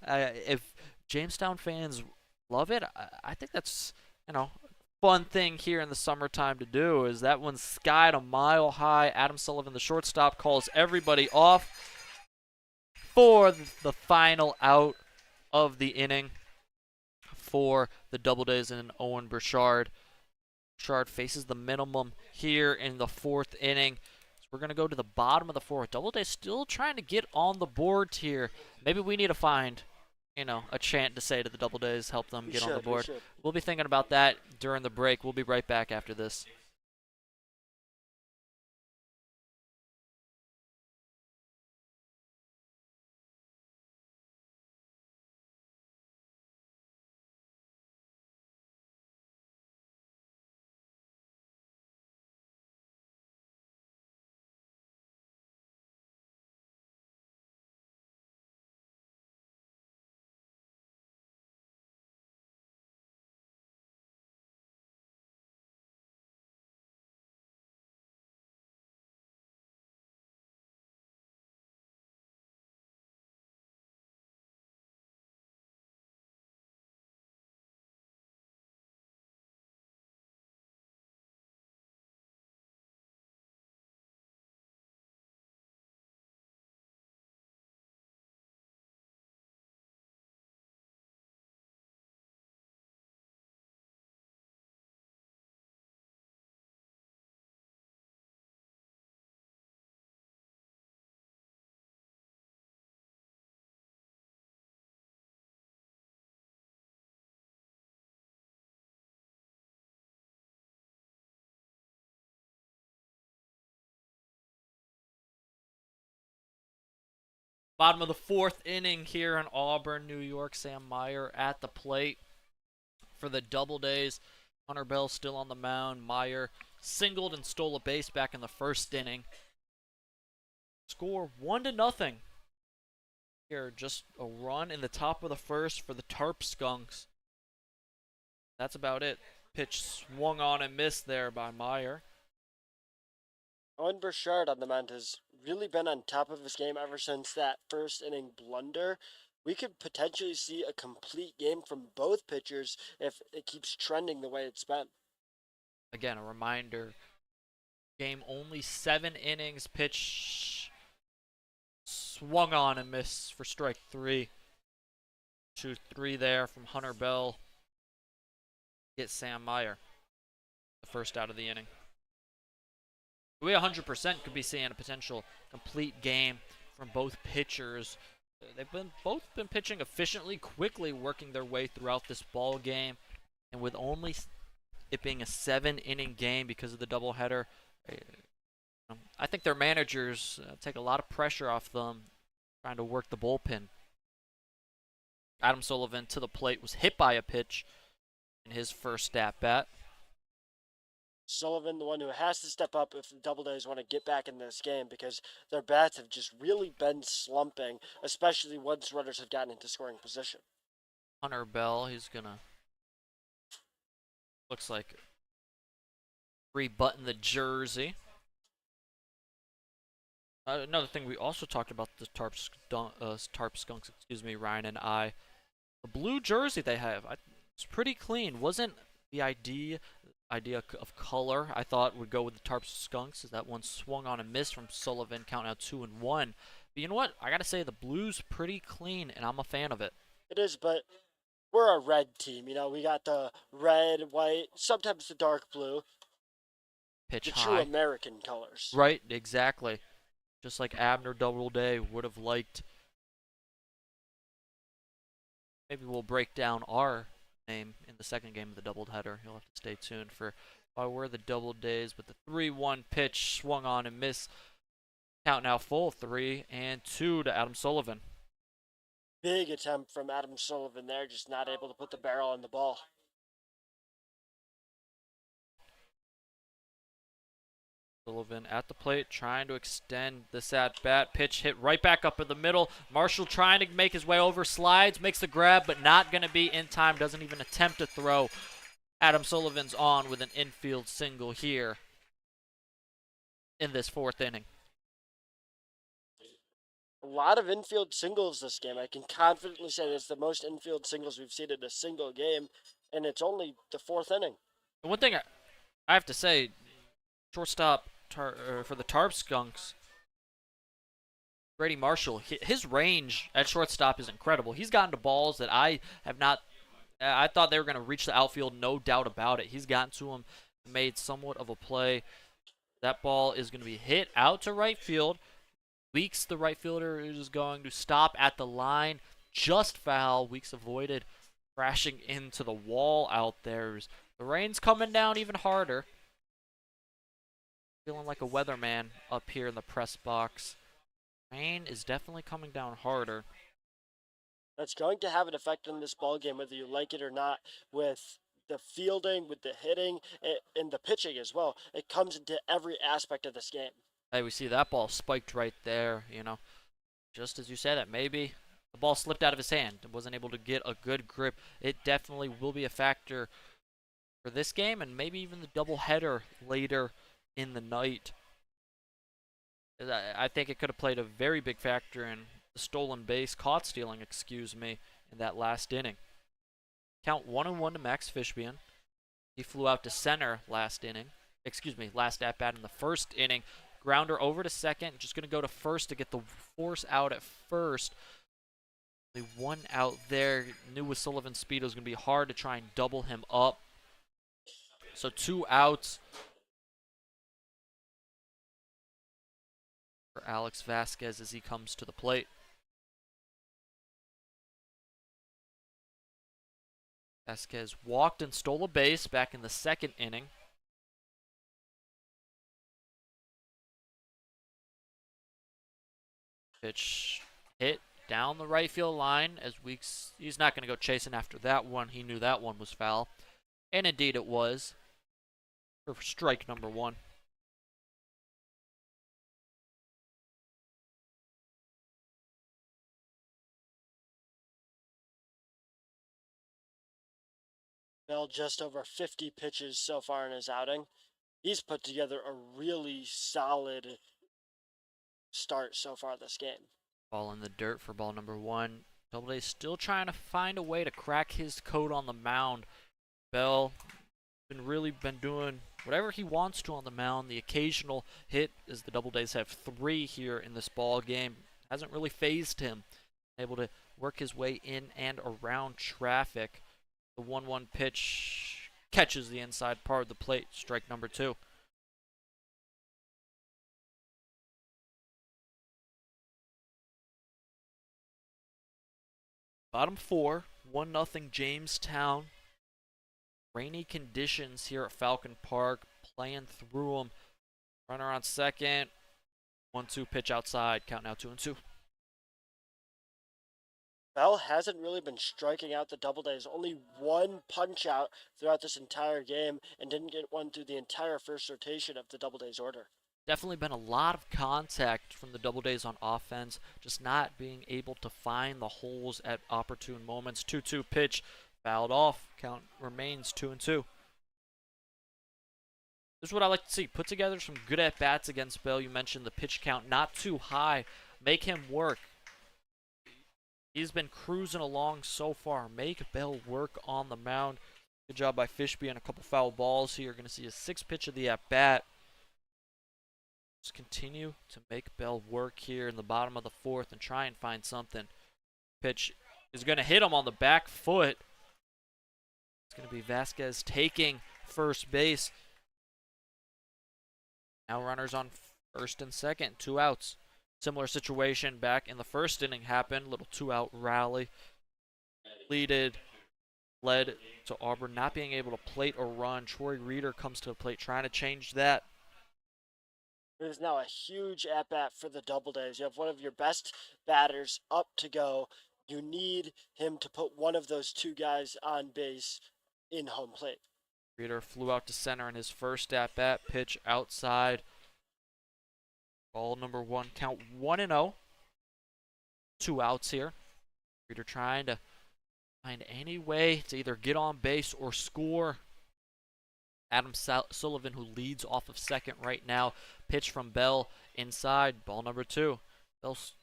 If Jamestown fans love it, I think that's, fun thing here in the summertime to do. Is that one skied a mile high. Adam Sullivan, the shortstop, calls everybody off for the final out of the inning for the Doubledays and Owen Bashard. Bashard faces the minimum here in the 4th inning. So we're going to go to the bottom of the 4th. Doubleday still trying to get on the board here. Maybe we need to find, a chant to say to the Doubledays, help them get on the board. We'll be thinking about that during the break. We'll be right back after this. Bottom of the fourth inning here in Auburn, New York. Sam Meyer at the plate for the Doubledays. Hunter Bell still on the mound. Meyer singled and stole a base back in the first inning. Score 1-0. Here, just a run in the top of the first for the Tarp Skunks. That's about it. Pitch swung on and missed there by Meyer. Owen Bashard on the mound has really been on top of his game ever since that first inning blunder. We could potentially see a complete game from both pitchers if it keeps trending the way it's been. Again, a reminder, game only 7 innings. Pitch swung on and missed for strike 3. 2-3 there from Hunter Bell. Get Sam Meyer, the first out of the inning. We 100% could be seeing a potential complete game from both pitchers. They've both been pitching efficiently, quickly working their way throughout this ball game, and with only it being a 7-inning game because of the doubleheader, I think their managers take a lot of pressure off them trying to work the bullpen. Adam Sullivan to the plate was hit by a pitch in his first at bat. Sullivan, the one who has to step up if the Doubledays want to get back in this game, because their bats have just really been slumping, especially once runners have gotten into scoring position. Hunter Bell, he's gonna, looks like, rebutton the jersey. Another thing we also talked about the Tarp Skunks, Ryan and I. The blue jersey they have, it's pretty clean. Wasn't the idea of color I thought would go with the Tarp Skunks, is that one swung on and missed from Sullivan, counting out 2-1. But you know what? I gotta say the blue's pretty clean, and I'm a fan of it. It is, but we're a red team. You know, we got the red, white, sometimes the dark blue. Pitch the high. True American colors. Right, exactly. Just like Abner Doubleday would have liked. Maybe we'll break down our name in the second game of the doubleheader. You'll have to stay tuned for why we're the Doubledays. But the 3-1 pitch swung on and missed. Count now full, 3-2 to Adam Sullivan. Big attempt from Adam Sullivan there, just not able to put the barrel on the ball. Sullivan at the plate, trying to extend this at-bat. Pitch hit right back up in the middle. Marshall trying to make his way over, slides, makes the grab, but not going to be in time. Doesn't even attempt to throw. Adam Sullivan's on with an infield single here in this fourth inning. A lot of infield singles this game. I can confidently say it's the most infield singles we've seen in a single game, and it's only the fourth inning. One thing I have to say, shortstop for the Tarp Skunks, Brady Marshall, his range at shortstop is incredible. He's gotten to balls that I thought they were going to reach the outfield, no doubt about it. He's gotten to them, made somewhat of a play. That ball is going to be hit out to right field. Weeks, the right fielder, is going to stop at the line, just foul. Weeks avoided crashing into the wall out there. The rain's coming down even harder. Feeling like a weatherman up here in the press box. Rain is definitely coming down harder. That's going to have an effect on this ball game, whether you like it or not, with the fielding, with the hitting, and the pitching as well. It comes into every aspect of this game. Hey, we see that ball spiked right there, you know. Just as you said it, maybe the ball slipped out of his hand. Wasn't able to get a good grip. It definitely will be a factor for this game and maybe even the doubleheader later in the night. I think it could have played a very big factor in the stolen base, caught stealing, in that last inning. Count 1-1 to Max Fishbein. He flew out to center last at bat in the first inning. Grounder over to second, just going to go to first to get the force out at first. Only one out there. Knew with Sullivan's speed it was going to be hard to try and double him up. So 2 outs for Alex Vasquez as he comes to the plate. Vasquez walked and stole a base back in the second inning. Pitch hit down the right field line as Weeks. He's not going to go chasing after that one. He knew that one was foul. And indeed it was for strike number 1. Bell just over 50 pitches so far in his outing. He's put together a really solid start so far this game. Ball in the dirt for ball number 1. Doubledays still trying to find a way to crack his code on the mound. Bell been doing whatever he wants to on the mound. The occasional hit, as the Doubledays have 3 here in this ball game, hasn't really phased him. Able to work his way in and around traffic. The 1-1 pitch catches the inside part of the plate. Strike number 2. Bottom 4, 1-0 Jamestown. Rainy conditions here at Falcon Park, playing through them. Runner on second. 1-2 pitch outside. Count now 2-2. Bell hasn't really been striking out the Doubledays. Only one punch out throughout this entire game and didn't get one through the entire first rotation of the Doubledays order. Definitely been a lot of contact from the Doubledays on offense, just not being able to find the holes at opportune moments. 2-2 pitch, fouled off. Count remains 2-2. This is what I like to see. Put together some good at-bats against Bell. You mentioned the pitch count not too high. Make him work. He's been cruising along so far. Make Bell work on the mound. Good job by Fishby and a couple foul balls here. You're going to see a 6th pitch of the at-bat. Just continue to make Bell work here in the bottom of the 4th and try and find something. Pitch is going to hit him on the back foot. It's going to be Vasquez taking first base. Now runners on first and second, 2 outs. Similar situation back in the first inning happened. Little 2-out rally. Led to Auburn not being able to plate or run. Troy Reeder comes to the plate trying to change that. It is now a huge at-bat for the Doubledays. You have one of your best batters up to go. You need him to put one of those 2 guys on base in home plate. Reeder flew out to center in his first at-bat. Pitch outside. Ball number 1, count 1-0. 2 outs here. Reeder trying to find any way to either get on base or score. Adam Sullivan, who leads off of second right now. Pitch from Bell inside. Ball number 2. Bell's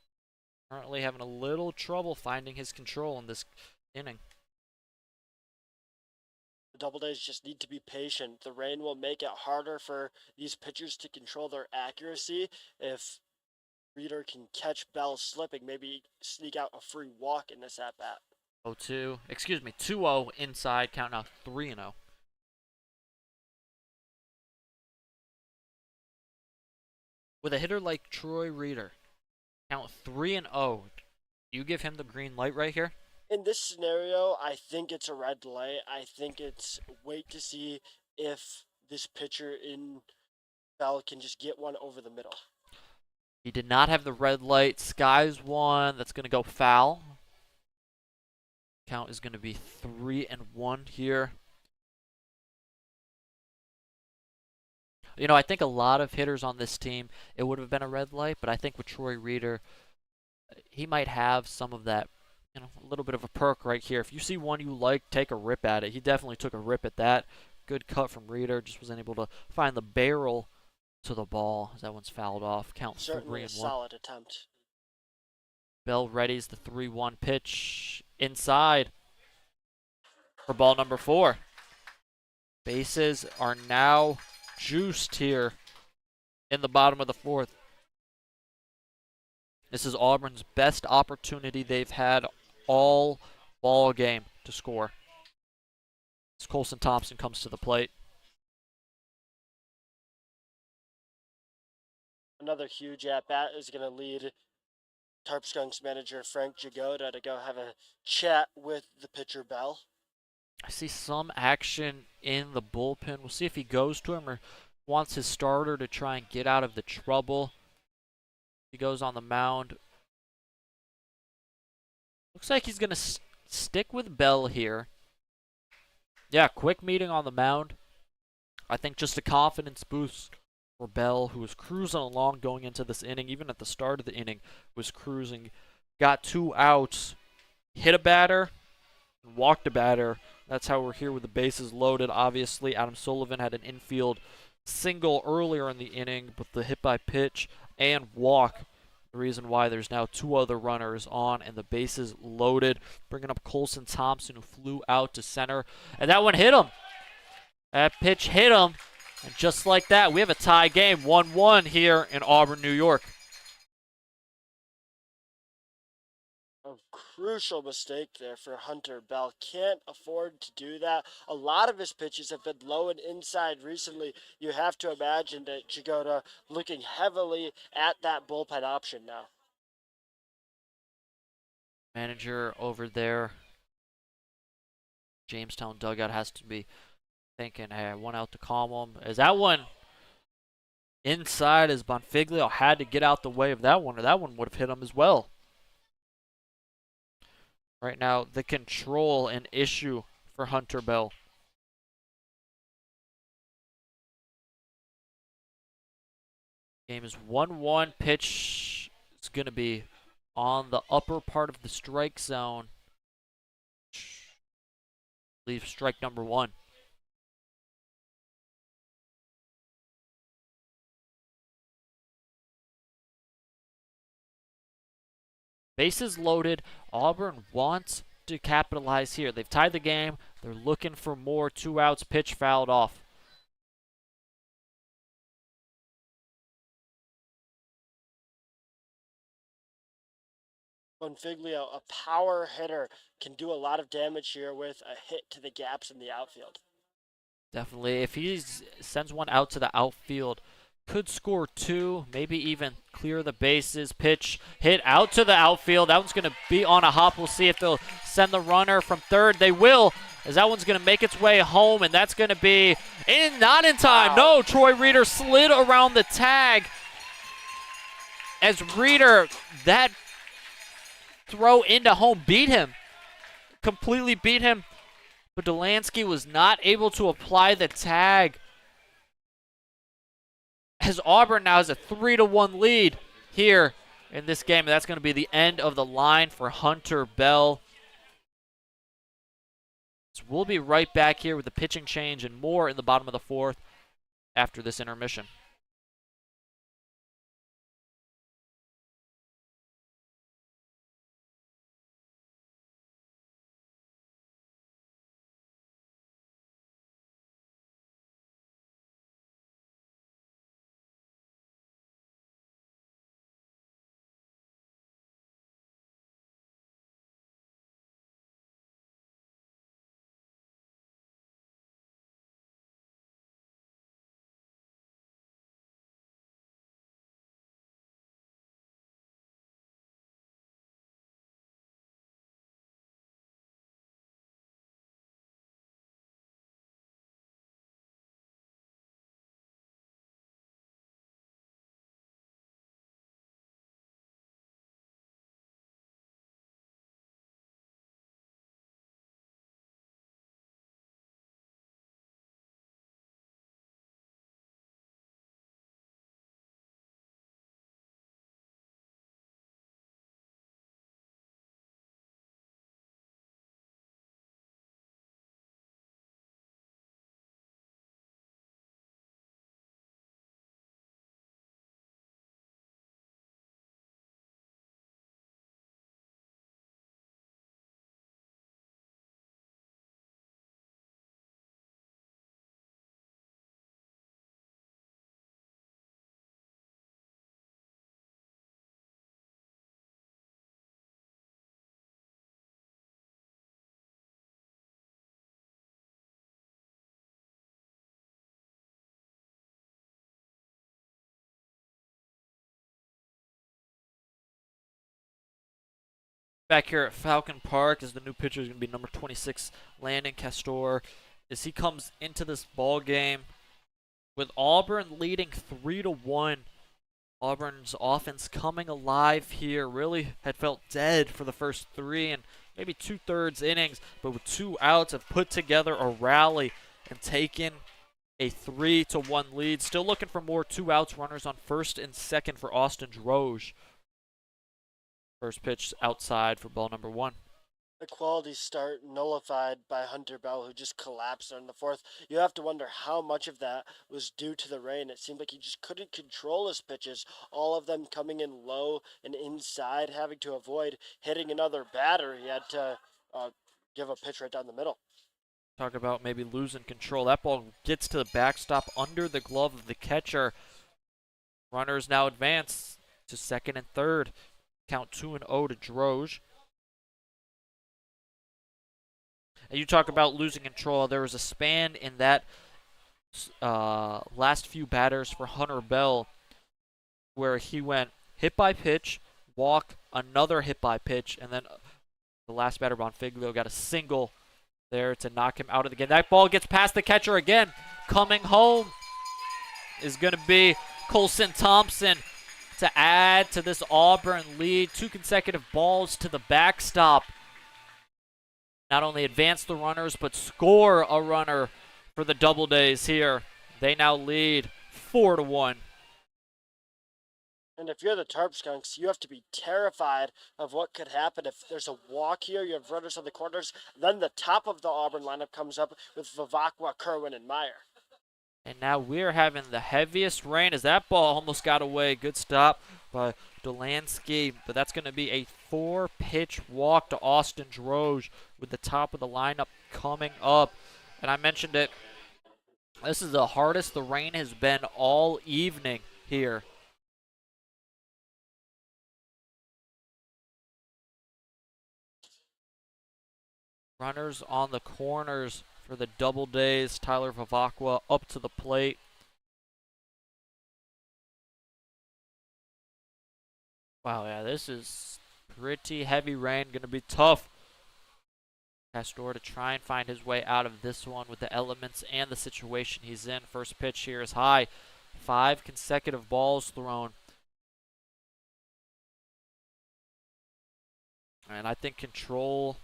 currently having a little trouble finding his control in this inning. The Doubledays just need to be patient. The rain will make it harder for these pitchers to control their accuracy. If Reeder can catch Bell slipping, maybe sneak out a free walk in this at-bat. 2-0 inside. Count now 3-0. With a hitter like Troy Reeder, count 3-0. You give him the green light right here? In this scenario, I think it's a red light. I think it's wait to see if this pitcher in Bell can just get one over the middle. He did not have the red light. Skies one. That's going to go foul. Count is going to be 3-1 here. You know, I think a lot of hitters on this team, it would have been a red light, but I think with Troy Reeder, he might have some of that, you know, a little bit of a perk right here. If you see one you like, take a rip at it. He definitely took a rip at that. Good cut from Reeder. Just wasn't able to find the barrel to the ball as that one's fouled off. Count 3-1. Certainly a solid attempt. Bell readies the 3-1 pitch inside for ball number 4. Bases are now juiced here in the bottom of the 4th. This is Auburn's best opportunity they've had all ball game to score. As Colson Thompson comes to the plate. Another huge at-bat is going to lead Tarp Skunks manager Frank Jagoda to go have a chat with the pitcher Bell. I see some action in the bullpen. We'll see if he goes to him or wants his starter to try and get out of the trouble. He goes on the mound. Looks like he's going to stick with Bell here. Yeah, quick meeting on the mound. I think just a confidence boost for Bell, who was cruising along going into this inning. Even at the start of the inning, was cruising. Got 2 outs, hit a batter, and walked a batter. That's how we're here with the bases loaded. Obviously, Adam Sullivan had an infield single earlier in the inning, but the hit by pitch and walk, the reason why there's now 2 other runners on and the bases loaded. Bringing up Colson Thompson, who flew out to center, and that one hit him. That pitch hit him, and just like that, we have a tie game, 1-1 here in Auburn, New York. A crucial mistake there for Hunter Bell. Can't afford to do that. A lot of his pitches have been low and inside recently. You have to imagine that Jagoda looking heavily at that bullpen option now. Manager over there, Jamestown dugout, has to be thinking, hey, I want out to calm him. Is that one inside as Bonfiglio had to get out the way of that one, or that one would have hit him as well. Right now, the control an issue for Hunter Bell. Game is 1-1. Pitch is going to be on the upper part of the strike zone. Leave strike number 1. Bases loaded. Auburn wants to capitalize here. They've tied the game. They're looking for more. 2 outs. Pitch fouled off. Bonfiglio, a power hitter, can do a lot of damage here with a hit to the gaps in the outfield. Definitely. If he sends one out to the outfield, could score 2, maybe even clear the bases. Pitch hit out to the outfield. That one's going to be on a hop. We'll see if they'll send the runner from third. They will, as that one's going to make its way home, and that's going to be not in time. Wow. No, Troy Reeder slid around the tag. As Reeder, that throw into home beat him. Completely beat him. But Delansky was not able to apply the tag. As Auburn now has a 3-1 lead here in this game. And that's going to be the end of the line for Hunter Bell. So we'll be right back here with the pitching change and more in the bottom of the 4th after this intermission. Back here at Falcon Park, as the new pitcher is going to be number 26, Landon Castor, as he comes into this ball game with Auburn leading 3-1. Auburn's offense coming alive here. Really had felt dead for the first 3 and maybe 2/3 innings, but with 2 outs have put together a rally and taken a 3-1 lead. Still looking for more 2 outs, runners on first and second for Austin Droge. First pitch outside for ball number 1. A quality start nullified by Hunter Bell, who just collapsed in the fourth. You have to wonder how much of that was due to the rain. It seemed like he just couldn't control his pitches, all of them coming in low and inside, having to avoid hitting another batter. He had to give a pitch right down the middle. Talk about maybe losing control. That ball gets to the backstop under the glove of the catcher. Runners now advance to second and third. Count 2-0 to Droge. And you talk about losing control. There was a span in that last few batters for Hunter Bell where he went hit by pitch, walk, another hit by pitch, and then the last batter, Bonfiglio, got a single there to knock him out of the game. That ball gets past the catcher again. Coming home is going to be Colson Thompson to add to this Auburn lead. 2 consecutive balls to the backstop. Not only advance the runners, but score a runner for the Doubledays here. They now lead 4-1. And if you're the Tarp Skunks, you have to be terrified of what could happen if there's a walk here. You have runners on the corners. Then the top of the Auburn lineup comes up with Vivacqua, Kerwin, and Meyer. And now we're having the heaviest rain as that ball almost got away. Good stop by Delansky, but that's going to be a 4-pitch walk to Austin Droge with the top of the lineup coming up. And I mentioned it, this is the hardest the rain has been all evening here. Runners on the corners for the Doubledays. Tyler Vivacqua up to the plate. Wow, yeah, this is pretty heavy rain. Going to be tough. Castor to try and find his way out of this one with the elements and the situation he's in. First pitch here is high. 5 consecutive balls thrown. And I think control,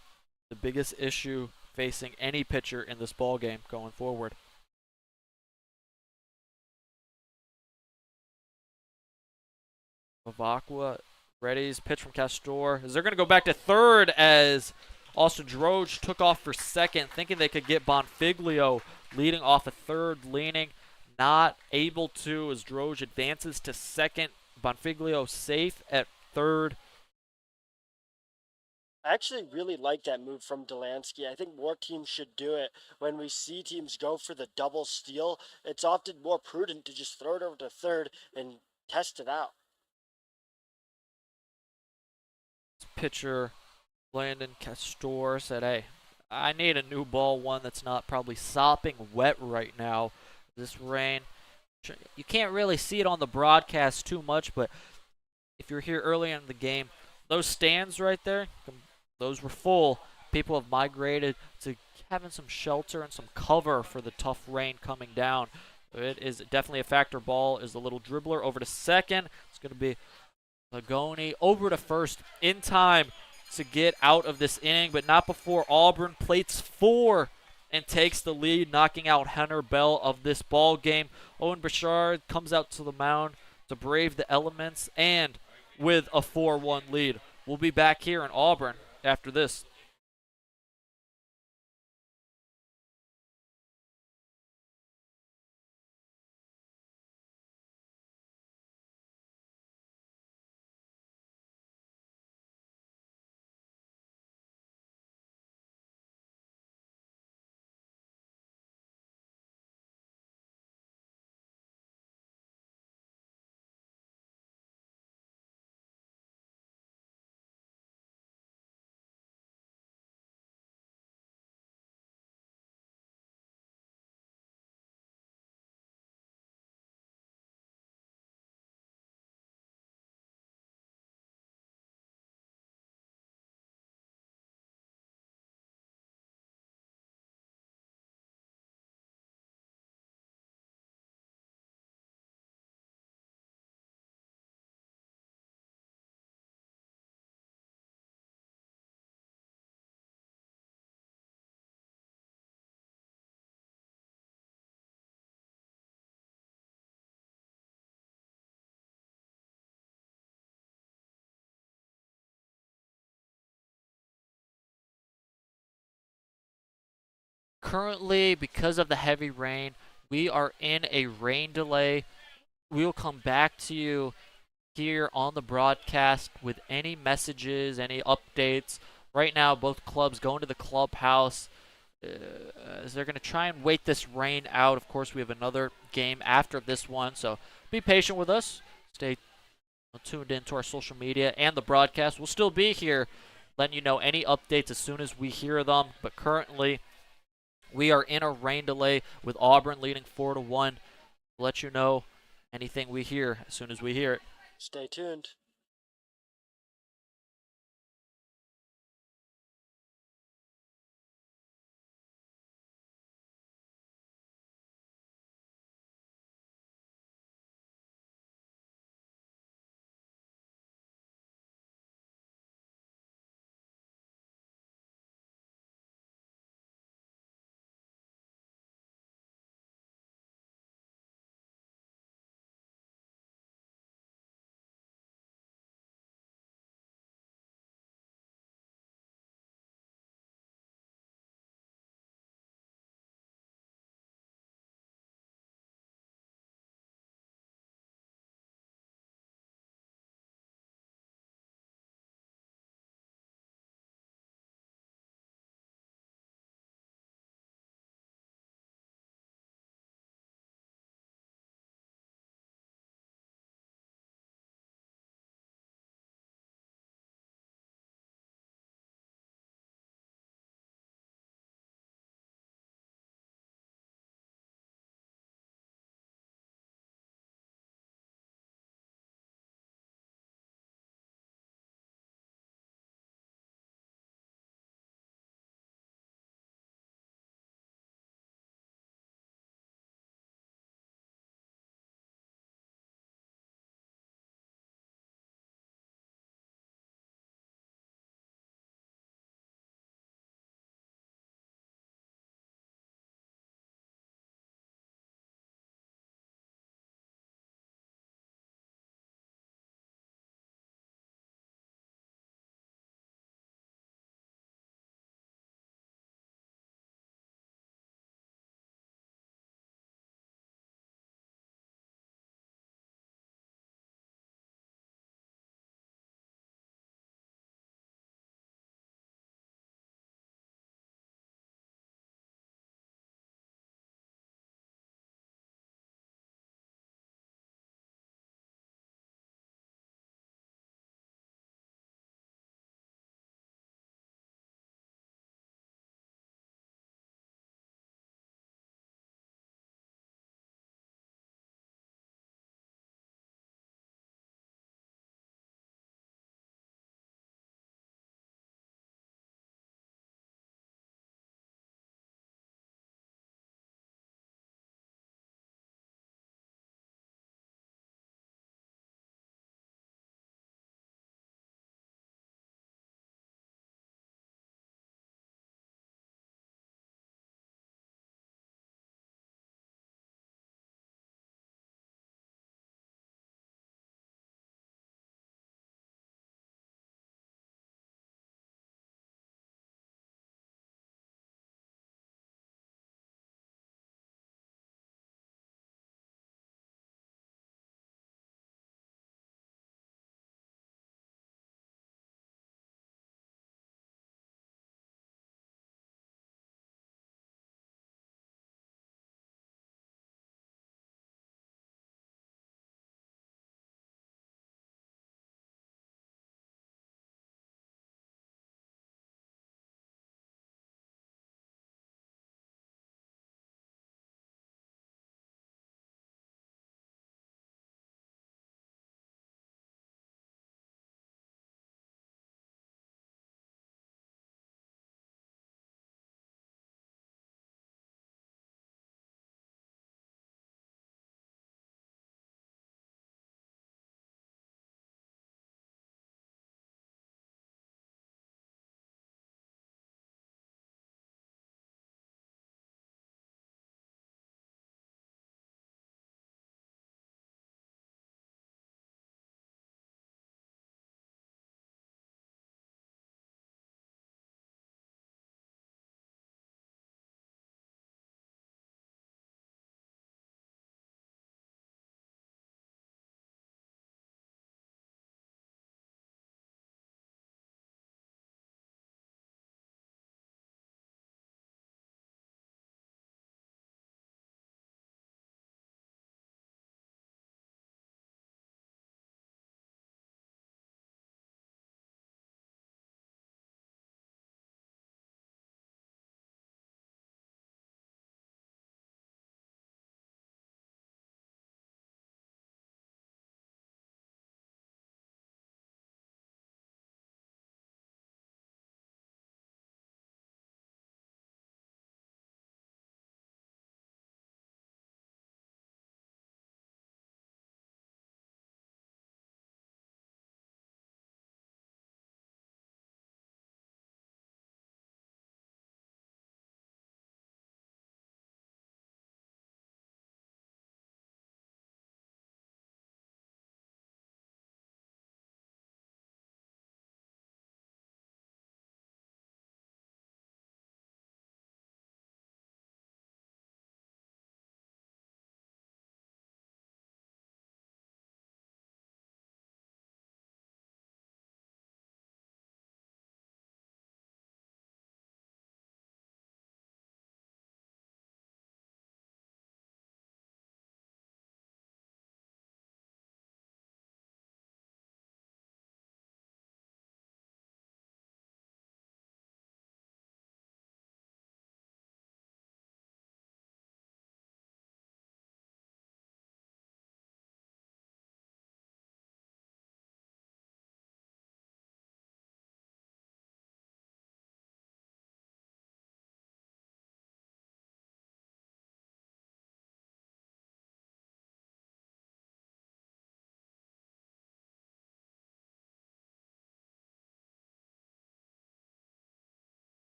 the biggest issue facing any pitcher in this ball game going forward. Vivacqua readies pitch from Castor. They're going to go back to third as Austin Droge took off for second, thinking they could get Bonfiglio leading off a third, leaning. Not able to as Droge advances to second. Bonfiglio safe at third. I actually really like that move from Delansky. I think more teams should do it. When we see teams go for the double steal, it's often more prudent to just throw it over to third and test it out. Pitcher Landon Castor said, hey, I need a new ball, one that's not probably sopping wet right now. This rain, you can't really see it on the broadcast too much, but if you're here early in the game, those stands right there, those were full. People have migrated to having some shelter and some cover for the tough rain coming down. It is definitely a factor. Ball is a little dribbler over to second. It's going to be Lagoni over to first in time to get out of this inning, but not before Auburn plates 4 and takes the lead, knocking out Hunter Bell of this ball game. Owen Bashard comes out to the mound to brave the elements and with a 4-1 lead. We'll be back here in Auburn after this. Currently, because of the heavy rain, we are in a rain delay. We'll come back to you here on the broadcast with any messages, any updates. Right now, both clubs going to the clubhouse as they're going to try and wait this rain out. Of course, we have another game after this one, so be patient with us. Stay tuned into our social media and the broadcast. We'll still be here letting you know any updates as soon as we hear them, but currently we are in a rain delay with Auburn leading 4-1. We'll let you know anything we hear as soon as we hear it. Stay tuned.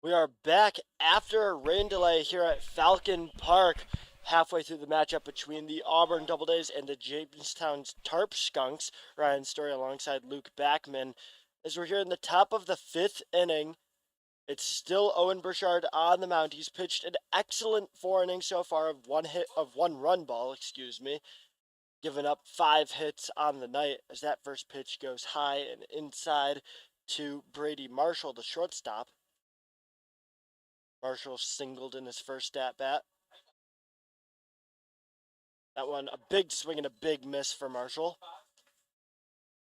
We are back after a rain delay here at Falcon Park, halfway through the matchup between the Auburn Doubledays and the Jamestown Tarp Skunks. Ryan Story alongside Luke Backman. As we're here in the top of the fifth inning, it's still Owen Bashard on the mound. He's pitched an excellent 4 innings so far of one run ball, excuse me, giving up 5 hits on the night as that first pitch goes high and inside to Brady Marshall, the shortstop. Marshall singled in his first at bat. That one, a big swing and a big miss for Marshall.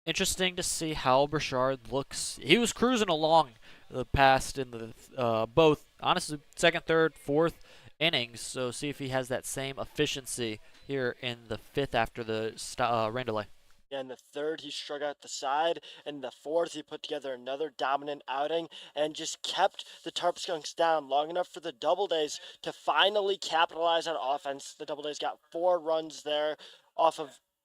Interesting to see how Bashard looks. He was cruising along the past in the both, honestly, second, third, fourth innings. So see if he has that same efficiency here in the fifth after the rain delay. Yeah, in the third, he struck out the side. In the fourth, he put together another dominant outing and just kept the Tarp Skunks down long enough for the Doubledays to finally capitalize on offense. The Doubledays got 4 runs there,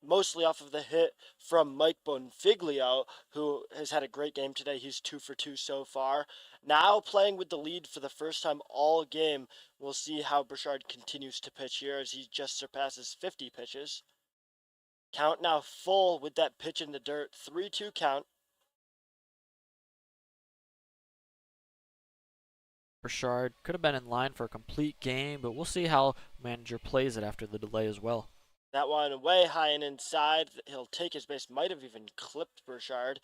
mostly off of the hit from Mike Bonfiglio, who has had a great game today. He's 2 for 2 so far. Now playing with the lead for the first time all game. We'll see how Bashard continues to pitch here as he just surpasses 50 pitches. Count now full with that pitch in the dirt. 3-2 count. Bashard could have been in line for a complete game, but we'll see how manager plays it after the delay as well. That one way high and inside. He'll take his base. Might have even clipped Bashard,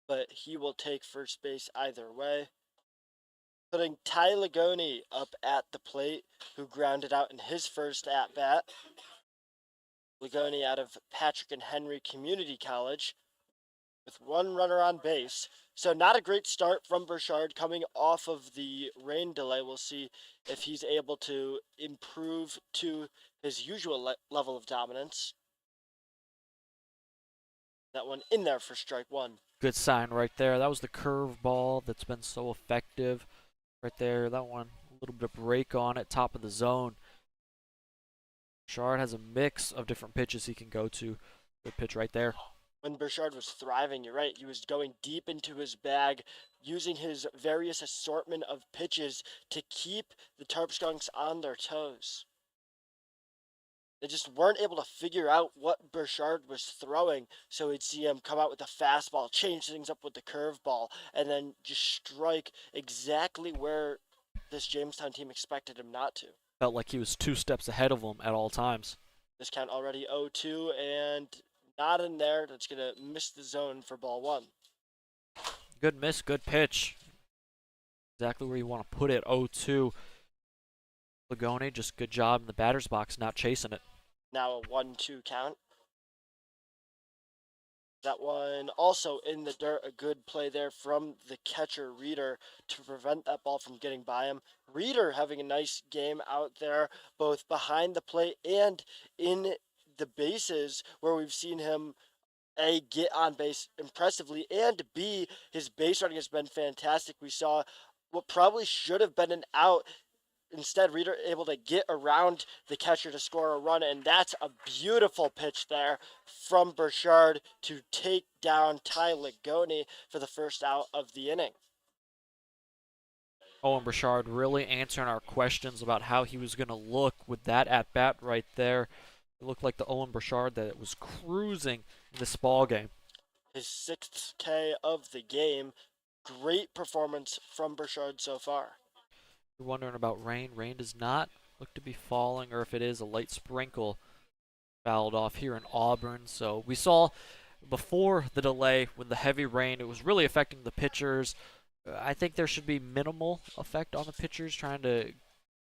but he will take first base either way. Putting Ty Lagoni up at the plate, who grounded out in his first at bat. Lagoni out of Patrick and Henry Community College with 1 runner on base. So not a great start from Bashard coming off of the rain delay. We'll see if he's able to improve to his usual level of dominance. That one in there for strike one. Good sign right there. That was the curve ball that's been so effective right there. That one, a little bit of break on it, top of the zone. Bashard has a mix of different pitches he can go to. Good pitch right there. When Bashard was thriving, you're right, he was going deep into his bag, using his various assortment of pitches to keep the Tarp Skunks on their toes. They just weren't able to figure out what Bashard was throwing, so we'd see him come out with the fastball, change things up with the curveball, and then just strike exactly where this Jamestown team expected him not to. Felt like he was 2 steps ahead of them at all times. This count already 0-2 and not in there. That's going to miss the zone for ball one. Good miss, good pitch. Exactly where you want to put it. 0-2. Lagoni, just good job in the batter's box, not chasing it. Now a 1-2 count. That one also in the dirt. A good play there from the catcher, Reeder, to prevent that ball from getting by him. Reeder having a nice game out there, both behind the plate and in the bases, where we've seen him A, get on base impressively, and B, his base running has been fantastic. We saw what probably should have been an out. Instead, Reeder able to get around the catcher to score a run, and that's a beautiful pitch there from Bashard to take down Ty Lagoni for the first out of the inning. Owen Bashard really answering our questions about how he was going to look with that at bat right there. It looked like the Owen Bashard that was cruising this ball game. His 6th K of the game. Great performance from Bashard so far. You're wondering about rain. Rain does not look to be falling, or if it is, a light sprinkle fouled off here in Auburn. So we saw before the delay with the heavy rain, it was really affecting the pitchers. I think there should be minimal effect on the pitchers trying to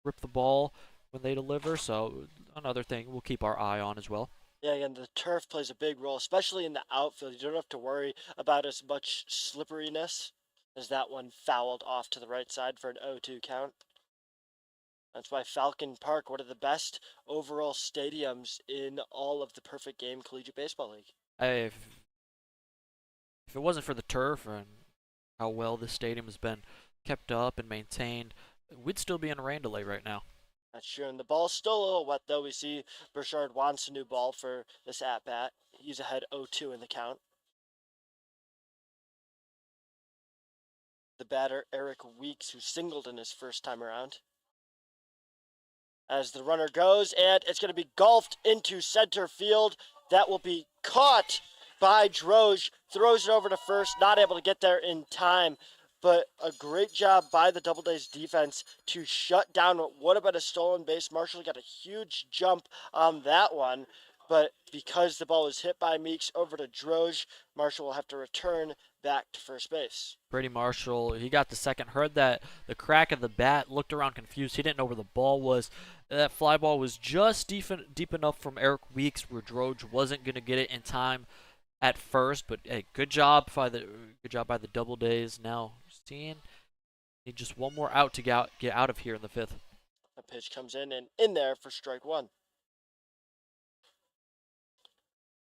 rip the ball when they deliver. So another thing we'll keep our eye on as well. Yeah, again, the turf plays a big role, especially in the outfield. You don't have to worry about as much slipperiness as that one fouled off to the right side for an 0-2 count. That's why Falcon Park, one of the best overall stadiums in all of the Perfect Game Collegiate Baseball League. If it wasn't for the turf and how well this stadium has been kept up and maintained, we'd still be in a rain delay right now. That's true, and the ball's still a little wet, though. We see Bashard wants a new ball for this at-bat. He's ahead 0-2 in the count. The batter, Eric Weeks, who singled in his first time around. As the runner goes, and it's going to be golfed into center field. That will be caught by Droge. Throws it over to first, not able to get there in time. But a great job by the Doubledays defense to shut down what would have been a stolen base. Marshall got a huge jump on that one. But because the ball was hit by Meeks over to Droge, Marshall will have to return back to first base. Brady Marshall, he got the second, heard that the crack of the bat, looked around confused. He didn't know where the ball was. That fly ball was just deep enough from Eric Weeks where Droge wasn't going to get it in time at first. But hey, good job by the Doubledays. Now seeing need just one more out to get out of here in the fifth. A pitch comes in and in there for strike one.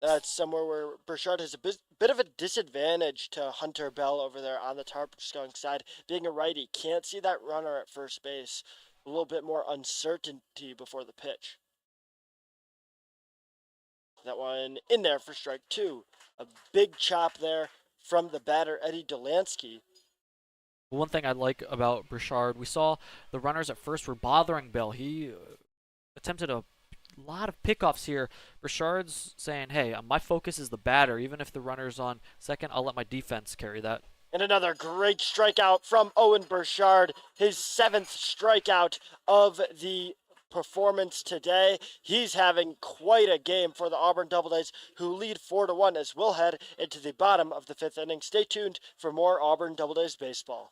That's somewhere where Bashard has a bit of a disadvantage to Hunter Bell over there on the Tarp Skunk side. Being a righty, can't see that runner at first base. A little bit more uncertainty before the pitch. That one in there for strike two. A big chop there from the batter, Eddie Delansky. One thing I like about Bashard, we saw the runners at first were bothering Bell. He attempted a lot of pickoffs here. Bashard's saying, hey, my focus is the batter. Even if the runner's on second, I'll let my defense carry that. And another great strikeout from Owen Bashard, his 7th strikeout of the performance today. He's having quite a game for the Auburn Doubledays, who lead 4-1 as we'll head into the bottom of the 5th inning. Stay tuned for more Auburn Doubledays baseball.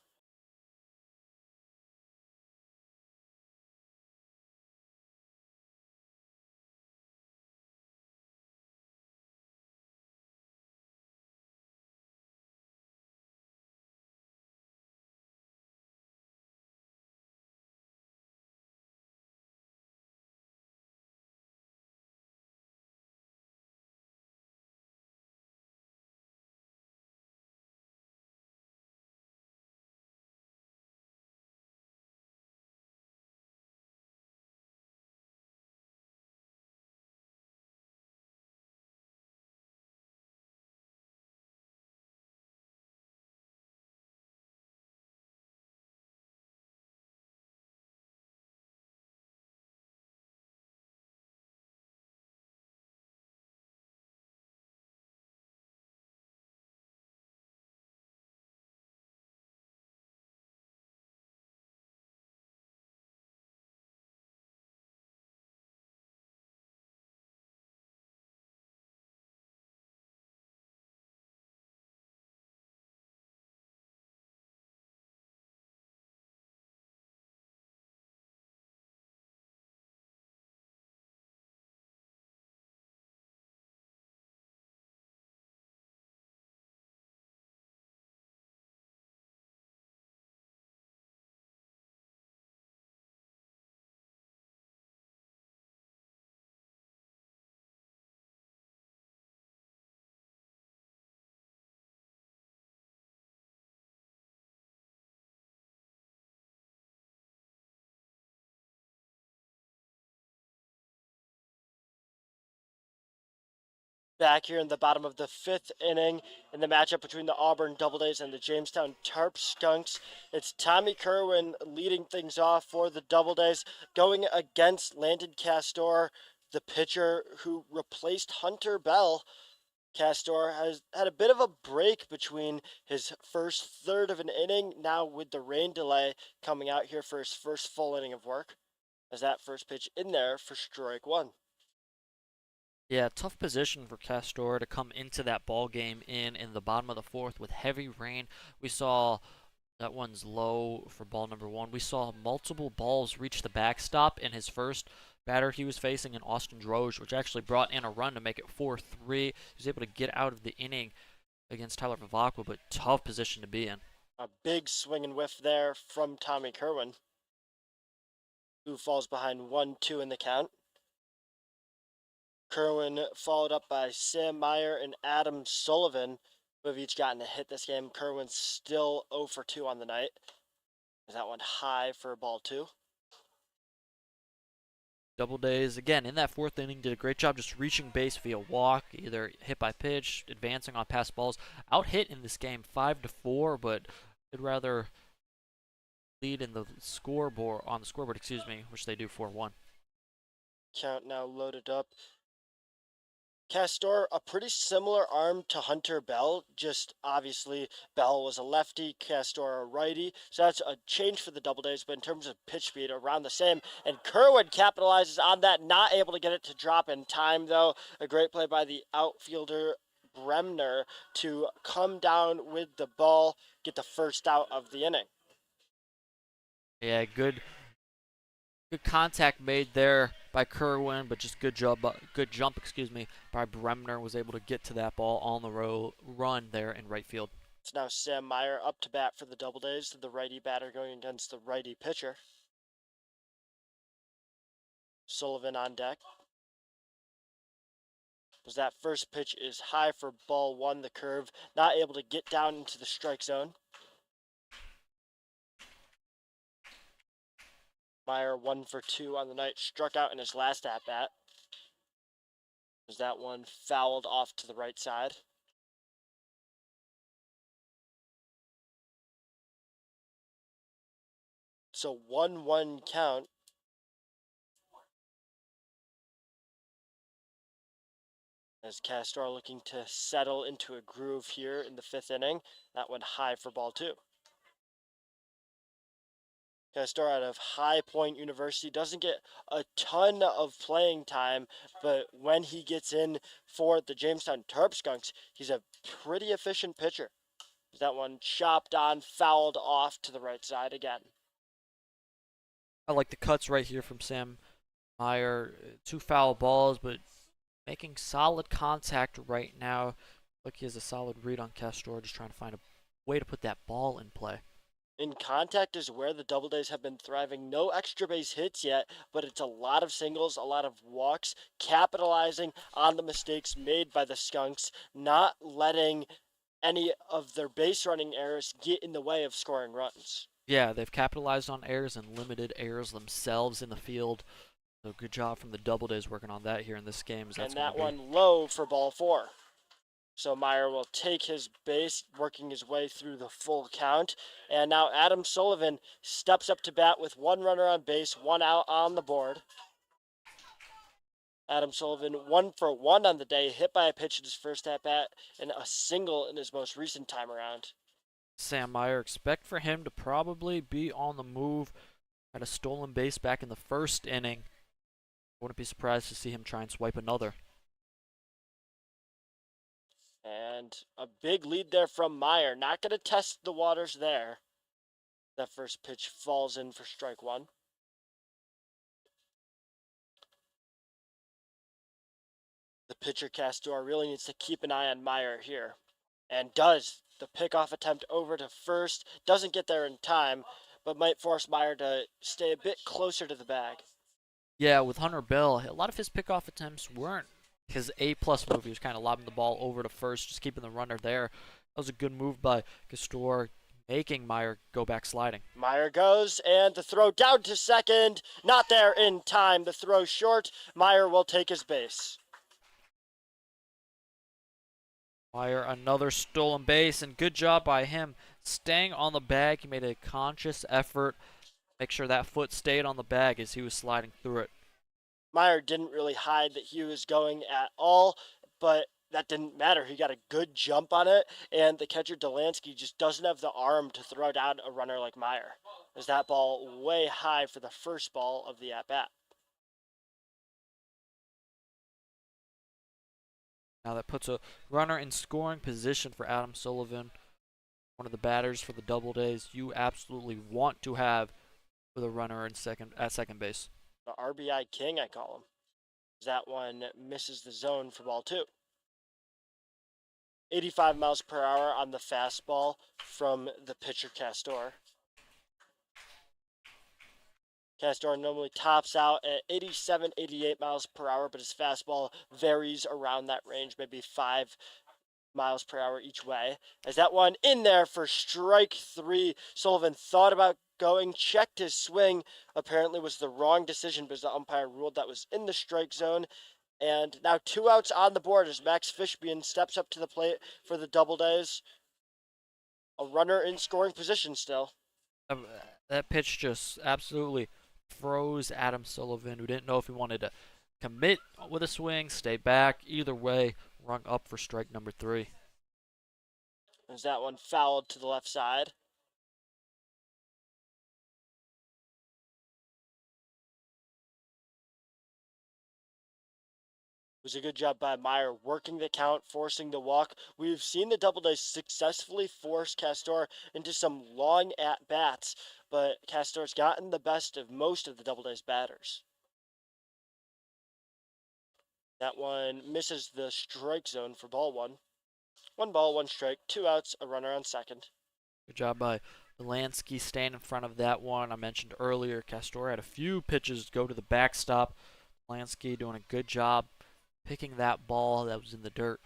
Back here in the bottom of the 5th inning in the matchup between the Auburn Doubledays and the Jamestown Tarp Skunks. It's Tommy Kerwin leading things off for the Doubledays, going against Landon Castor, the pitcher who replaced Hunter Bell. Castor has had a bit of a break between his first third of an inning, now with the rain delay coming out here for his first full inning of work, as that first pitch in there for strike one. Yeah, tough position for Castor to come into that ball game in the bottom of the 4th with heavy rain. We saw that one's low for ball number 1. We saw multiple balls reach the backstop in his first batter he was facing in Austin Droge, which actually brought in a run to make it 4-3. He was able to get out of the inning against Tyler Vivacqua, but tough position to be in. A big swing and whiff there from Tommy Kerwin, who falls behind 1-2 in the count. Kerwin followed up by Sam Meyer and Adam Sullivan, who have each gotten a hit this game. Kerwin's still 0 for 2 on the night. Is that one high for ball 2? Doubledays, again, in that 4th inning, did a great job just reaching base via walk, either hit by pitch, advancing on pass balls. Out hit in this game 5-4, but they'd rather lead in the scoreboard on the scoreboard, excuse me, which they do 4-1. Count now loaded up. Castor, a pretty similar arm to Hunter Bell, just obviously Bell was a lefty, Castor a righty, so that's a change for the Doubledays, but in terms of pitch speed, around the same. And Kerwin capitalizes on that, not able to get it to drop in time, though. A great play by the outfielder Bremner to come down with the ball, get the first out of the inning. Yeah, good contact made there by Kerwin, but just good jump, excuse me, by Bremner. Was able to get to that ball on the run there in right field. It's now Sam Meyer up to bat for the Doubledays, the righty batter going against the righty pitcher. Sullivan on deck. As that first pitch is high for ball one, the curve, not able to get down into the strike zone. Meyer 1 for 2 on the night, struck out in his last at bat. As that one fouled off to the right side. So 1-1 count. As Castor looking to settle into a groove here in the 5th inning. That one high for ball 2. Castor out of High Point University doesn't get a ton of playing time, but when he gets in for the Jamestown Tarp Skunks, he's a pretty efficient pitcher. That one chopped on, fouled off to the right side again. I like the cuts right here from Sam Meyer. 2 foul balls, but making solid contact right now. Look, he has a solid read on Castor, just trying to find a way to put that ball in play. In contact is where the Doubledays have been thriving. No extra base hits yet, but it's a lot of singles, a lot of walks, capitalizing on the mistakes made by the Skunks, not letting any of their base running errors get in the way of scoring runs. Yeah, they've capitalized on errors and limited errors themselves in the field. So good job from the Doubledays working on that here in this game. And that one low for ball 4. So Meyer will take his base, working his way through the full count. And now Adam Sullivan steps up to bat with 1 runner on base, 1 out on the board. Adam Sullivan 1 for 1 on the day, hit by a pitch in his first at bat and a single in his most recent time around. Sam Meyer, expect for him to probably be on the move. Had a stolen base back in the 1st inning. Wouldn't be surprised to see him try and swipe another. And a big lead there from Meyer. Not going to test the waters there. That first pitch falls in for strike 1. The pitcher Castor really needs to keep an eye on Meyer here. And does. The pickoff attempt over to first. Doesn't get there in time, but might force Meyer to stay a bit closer to the bag. Yeah, with Hunter Bell, a lot of his pickoff attempts weren't his A-plus move. He was kind of lobbing the ball over to first, just keeping the runner there. That was a good move by Castor, making Meyer go back sliding. Meyer goes, and the throw down to second. Not there in time. The throw short. Meyer will take his base. Meyer, another stolen base, and good job by him staying on the bag. He made a conscious effort, make sure that foot stayed on the bag as he was sliding through it. Meyer didn't really hide that he was going at all, but that didn't matter. He got a good jump on it, and the catcher Delansky just doesn't have the arm to throw down a runner like Meyer. As that ball way high for the first ball of the at-bat. Now that puts a runner in scoring position for Adam Sullivan, one of the batters for the Doubledays you absolutely want to have with a runner in at second base. The RBI king, I call him. That one misses the zone for ball 2. 85 miles per hour on the fastball from the pitcher Castor. Castor normally tops out at 87, 88 miles per hour, but his fastball varies around that range, maybe 5 miles per hour each way. As that one in there for strike 3. Sullivan thought about going, checked his swing, apparently was the wrong decision because the umpire ruled that was in the strike zone. And now 2 outs on the board as Max Fishbein steps up to the plate for the Doubledays. A runner in scoring position still. Uh, That pitch just absolutely froze Adam Sullivan, who didn't know if he wanted to commit with a swing, stay back. Either way, rung up for strike number 3. As that one fouled to the left side. It was a good job by Meyer working the count, forcing the walk. We've seen the Doubledays successfully force Castor into some long at bats, but Castor's gotten the best of most of the Doubledays batters. That one misses the strike zone for ball one. 1 ball, 1 strike, 2 outs, a runner on second. Good job by Delansky staying in front of that one. I mentioned earlier, Castor had a few pitches go to the backstop. Delansky doing a good job picking that ball that was in the dirt.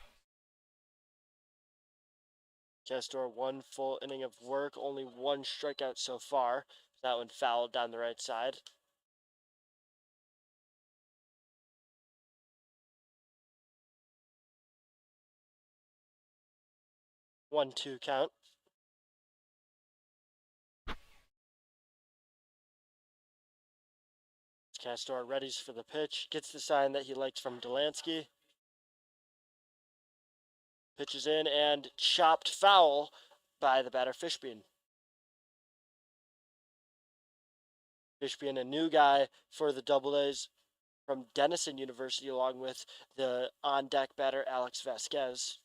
Castor 1 full inning of work, only 1 strikeout so far. That one fouled down the right side. One, 2 count. Castor readies for the pitch, gets the sign that he likes from Delansky. Pitches in and chopped foul by the batter Fishbein. Fishbein, a new guy for the Doubledays from Denison University, along with the on-deck batter Alex Vasquez.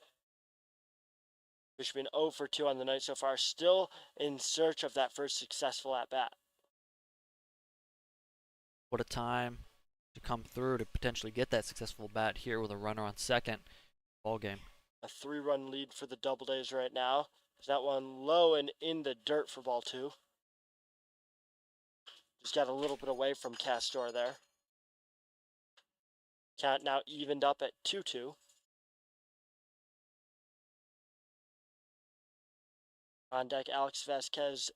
Fishbein 0 for 2 on the night so far, still in search of that first successful at-bat. What a time to come through to potentially get that successful bat here with a runner on second. Ball game. A 3-run lead for the Doubledays right now. That one low and in the dirt for ball 2. Just got a little bit away from Castor there. Count now evened up at 2-2. On deck, Alex Vasquez,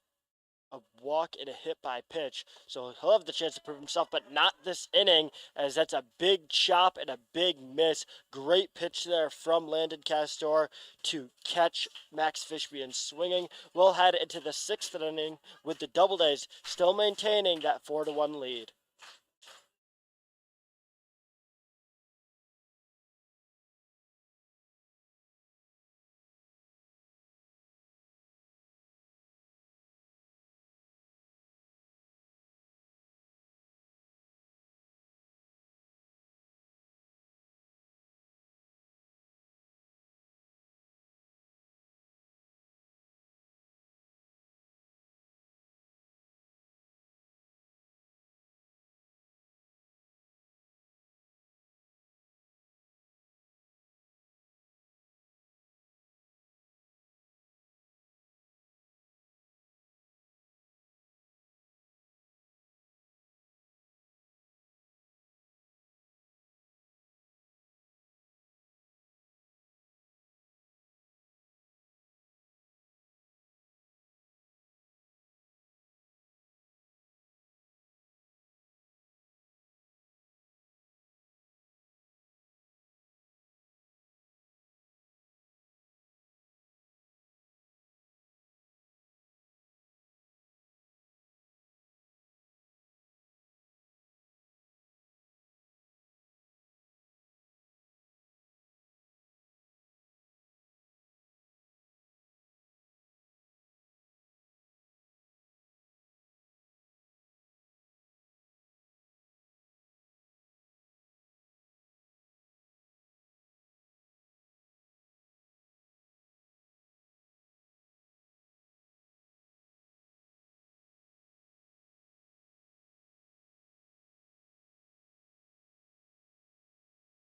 a walk and a hit by pitch. So he'll have the chance to prove himself, but not this inning, as that's a big chop and a big miss. Great pitch there from Landon Castor to catch Max Fishbein swinging. We'll head into the 6th inning with the Doubledays still maintaining that 4-1 lead.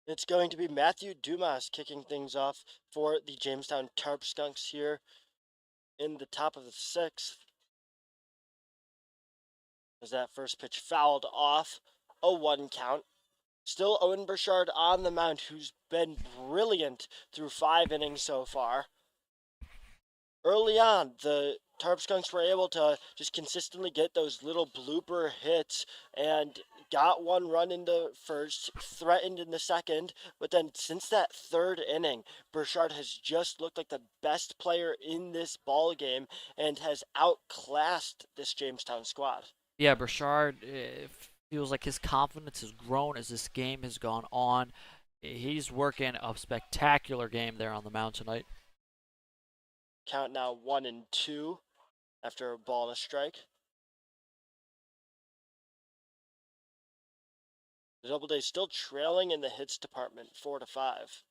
It's going to be Matthew Dumas kicking things off for the Jamestown Tarp Skunks here in the top of the 6th. As that first pitch fouled off, a 1 count. Still Owen Bashard on the mound, who's been brilliant through 5 innings so far. Early on, the Tarp Skunks were able to just consistently get those little blooper hits and got one run into first, threatened in the second, but then since that third inning, Bashard has just looked like the best player in this ball game and has outclassed this Jamestown squad. Yeah, Bashard feels like his confidence has grown as this game has gone on. He's working a spectacular game there on the mound tonight. Count now 1-2 after a ball and a strike. The Doubledays still trailing in the hits department, 4-5.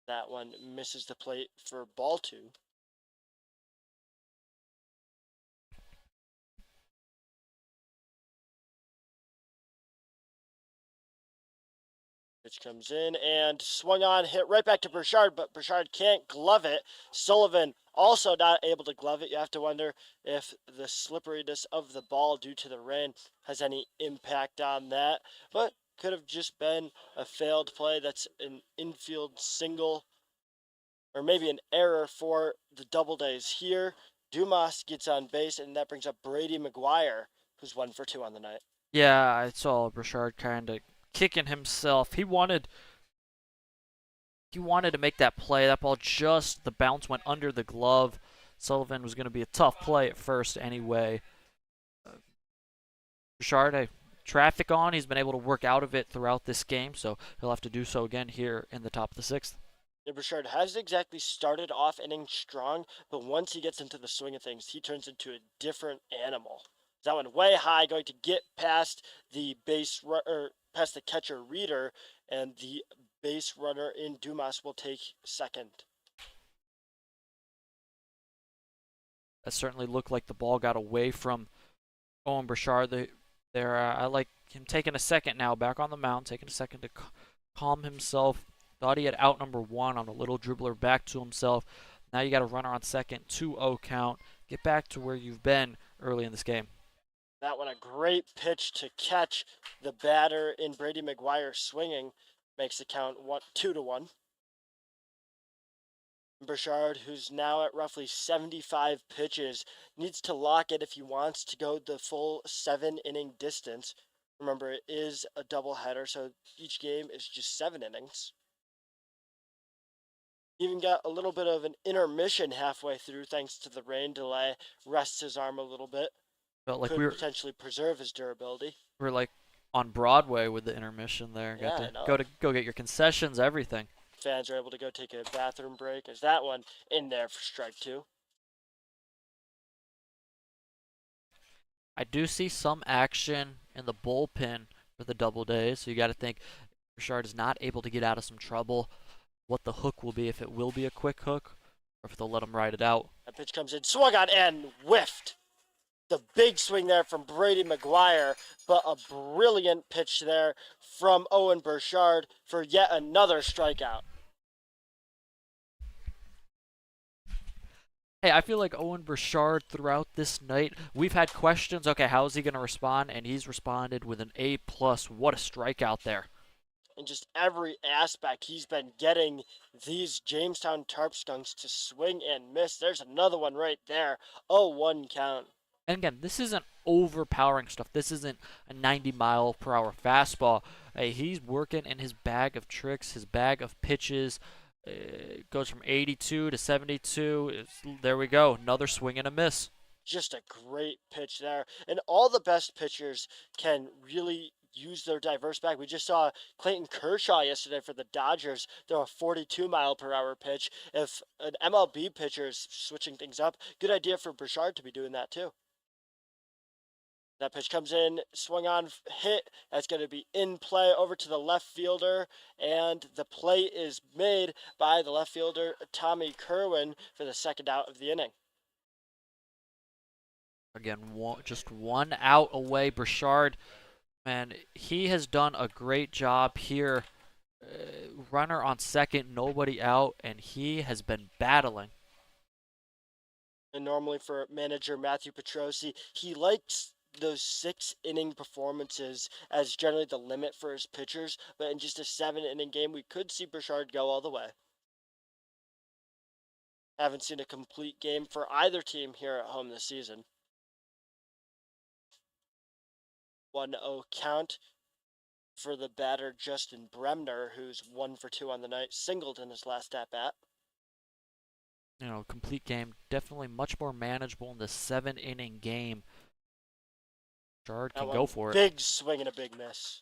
That one misses the plate for ball 2. Pitch comes in and swung on, hit right back to Bashard, but Bashard can't glove it. Sullivan also not able to glove it. You have to wonder if the slipperiness of the ball due to the rain has any impact on that, but could have just been a failed play. That's an infield single, or maybe an error for the Doubledays here. Dumas gets on base, and that brings up Brady McGuire, who's 1 for 2 on the night. Yeah, I saw Bashard kind of kicking himself. He wanted to make that play. That ball the bounce went under the glove. Sullivan was going to be a tough play at first anyway. Bashard, traffic on. He's been able to work out of it throughout this game, so he'll have to do so again here in the top of the 6th. Yeah, Bashard hasn't exactly started off inning strong, but once he gets into the swing of things, he turns into a different animal. That one way high, going to get past the past the catcher Reader, and the base runner in Dumas will take second. That certainly looked like the ball got away from Owen Bashard there. I like him taking a second now, back on the mound, taking a second to calm himself. Thought he had out number 1 on a little dribbler back to himself. Now you got a runner on second, 2-0 count. Get back to where you've been early in this game. That one a great pitch to catch the batter in Brady McGuire swinging, makes the count 2-1. Bashard, who's now at roughly 75 pitches, needs to lock it if he wants to go the full 7-inning distance. Remember, it is a doubleheader, so each game is just 7 innings. Even got a little bit of an intermission halfway through thanks to the rain delay. Rests his arm a little bit. Felt like Could potentially preserve his durability. We were like on Broadway with the intermission there. Yeah, Got to go get your concessions, everything. Fans are able to go take a bathroom break. Is that one in there for strike 2? I do see some action in the bullpen for the Doubledays, so you got to think Bashard is not able to get out of some trouble. What the hook will be, if it will be a quick hook, or if they'll let him ride it out. That pitch comes in, swung on and whiffed. The big swing there from Brady McGuire, but a brilliant pitch there from Owen Bashard for yet another strikeout. Hey, I feel like Owen Bashard throughout this night, we've had questions, okay, how is he going to respond? And he's responded with an A+. What a strikeout there. In just every aspect, he's been getting these Jamestown Tarp Skunks to swing and miss. There's another one right there. 0-1 count. And again, this isn't overpowering stuff. This isn't a 90-mile-per-hour fastball. He's working in his bag of tricks, his bag of pitches. It goes from 82 to 72. There we go. Another swing and a miss. Just a great pitch there. And all the best pitchers can really use their diverse bag. We just saw Clayton Kershaw yesterday for the Dodgers throw a 42-mile-per-hour pitch. If an MLB pitcher is switching things up, good idea for Bashard to be doing that too. That pitch comes in, swung on, hit. That's going to be in play over to the left fielder. And the play is made by the left fielder, Tommy Kerwin, for the second out of the inning. Again, just one out away. Bashard, man, he has done a great job here. Runner on second, nobody out, and he has been battling. And normally for manager Matthew Petrosi, he likes those 6-inning performances as generally the limit for his pitchers, but in just a 7-inning game, we could see Bashard go all the way. Haven't seen a complete game for either team here at home this season. 1-0 count for the batter Justin Bremner, who's 1 for 2 on the night, singled in his last at bat. Complete game. Definitely much more manageable in the 7-inning game. Bashard That can one, go for it. big swing and a big miss.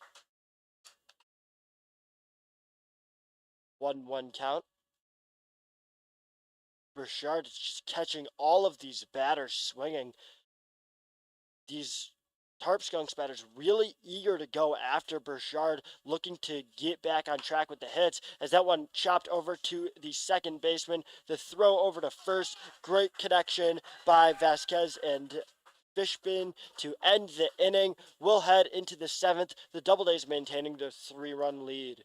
1-1 count. Bashard is just catching all of these batters swinging. These Tarp Skunks batters really eager to go after Bashard, looking to get back on track with the hits, as that one chopped over to the second baseman. The throw over to first, great connection by Vasquez and Fishbin to end the inning. We'll head into the seventh. The Doubledays maintaining their 3-run lead.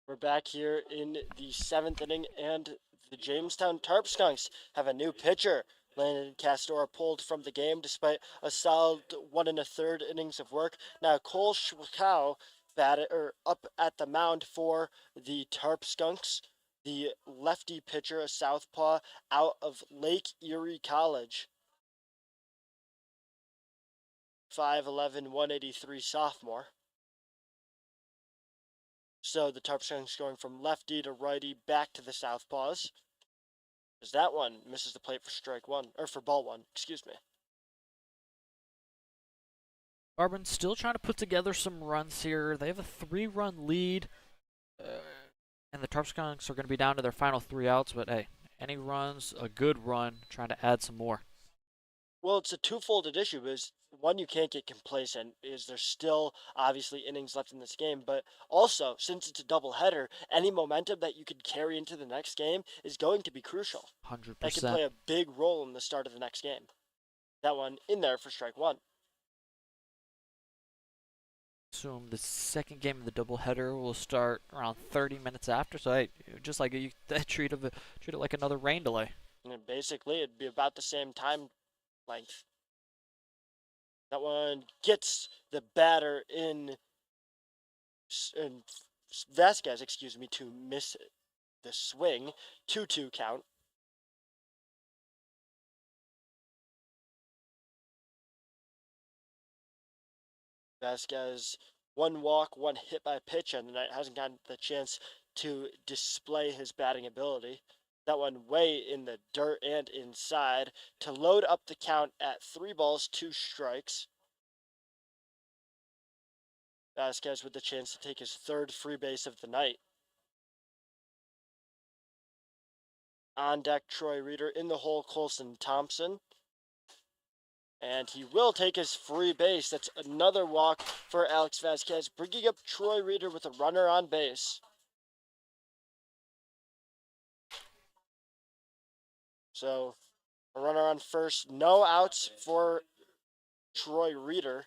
We're back here in the seventh inning, and the Jamestown Tarp Skunks have a new pitcher. Landon Castor pulled from the game despite a solid 1 1/3 innings of work. Now Cole Schwakow up at the mound for the Tarp Skunks, the lefty pitcher, a southpaw out of Lake Erie College. 5'11", 183 sophomore. So the Tarp Skunks going from lefty to righty back to the southpaws. As that one misses the plate for strike one, or for ball one, excuse me. Auburn still trying to put together some runs here. They have a 3-run lead, and the Tarp Skunks are going to be down to their final 3 outs. But hey, any run's a good run. Trying to add some more. Well, it's a two-folded issue. Is one, you can't get complacent, is there's still obviously innings left in this game, but also since it's a doubleheader, any momentum that you could carry into the next game is going to be crucial. 100%. That can play a big role in the start of the next game. That one in there for strike one. Assume the second game of the doubleheader will start around 30 minutes after. So hey, just like you treat it like another rain delay. And basically, it'd be about the same time length. That one gets the batter in Vasquez, excuse me, to miss the swing. 2-2 count. Vasquez, one walk, one hit by pitch, and tonight hasn't gotten the chance to display his batting ability. That one way in the dirt and inside to load up the count at 3 balls, 2 strikes. Vasquez with the chance to take his 3rd free base of the night. On deck, Troy Reeder. In the hole, Colson Thompson. And he will take his free base. That's another walk for Alex Vasquez, bringing up Troy Reeder with a runner on base. So a runner on first, no outs for Troy Reeder.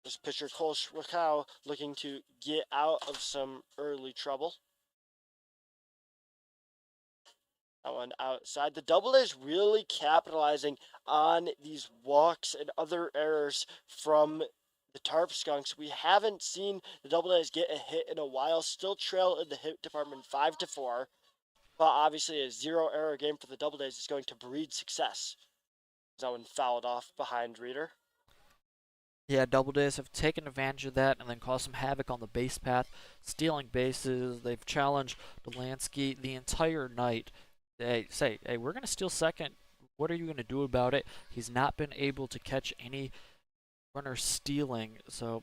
This pitcher Cole Schwachow looking to get out of some early trouble. That one outside. The Doubledays really capitalizing on these walks and other errors from the Tarp Skunks. We haven't seen the Doubledays get a hit in a while. Still trail in the hit department 5-4. But obviously a zero error game for the Doubledays is going to breed success. That one fouled off behind Reeder. Yeah, Doubledays have taken advantage of that and then caused some havoc on the base path, stealing bases. They've challenged Delansky the entire night. They say, hey, we're going to steal second. What are you going to do about it? He's not been able to catch any runners stealing, so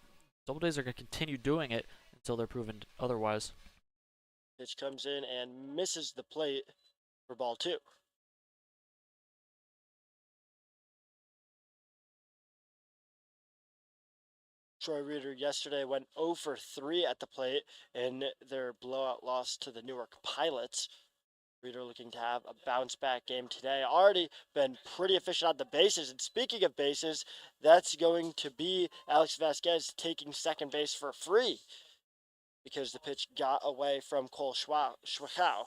Doubledays are going to continue doing it until they're proven otherwise. Pitch comes in and misses the plate for ball two. Troy Reeder yesterday went 0 for 3 at the plate in their blowout loss to the Newark Pilots. Reeder looking to have a bounce back game today. Already been pretty efficient on the bases. And speaking of bases, that's going to be Alex Vasquez taking second base for free because the pitch got away from Cole Schwachow.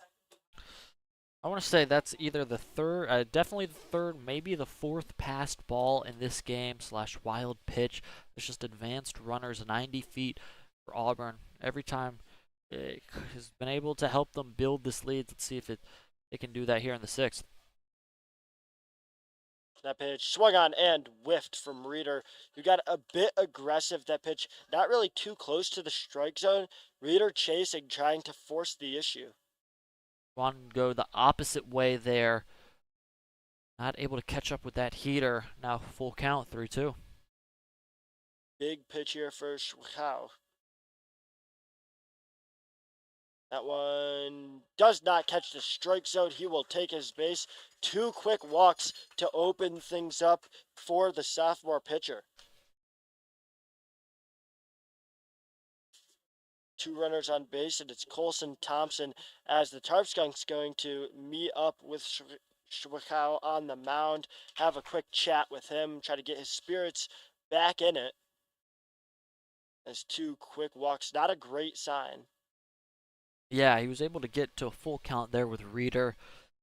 I want to say that's either the third, definitely the third, maybe the fourth passed ball in this game / wild pitch. It's just advanced runners 90 feet for Auburn. Every time it has been able to help them build this lead. Let's see if it can do that here in the sixth. That pitch swung on and whiffed from Reeder, who got a bit aggressive. That pitch not really too close to the strike zone. Reeder chasing, trying to force the issue. Want to go the opposite way there. Not able to catch up with that heater. Now full count, 3-2. Big pitch here for Schwachow. That one does not catch the strike zone. He will take his base. 2 quick walks to open things up for the sophomore pitcher. 2 runners on base, and it's Colson Thompson as the Tarp Skunks going to meet up with Schwachow on the mound, have a quick chat with him, try to get his spirits back in it. As 2 quick walks, not a great sign. Yeah, he was able to get to a full count there with Reeder,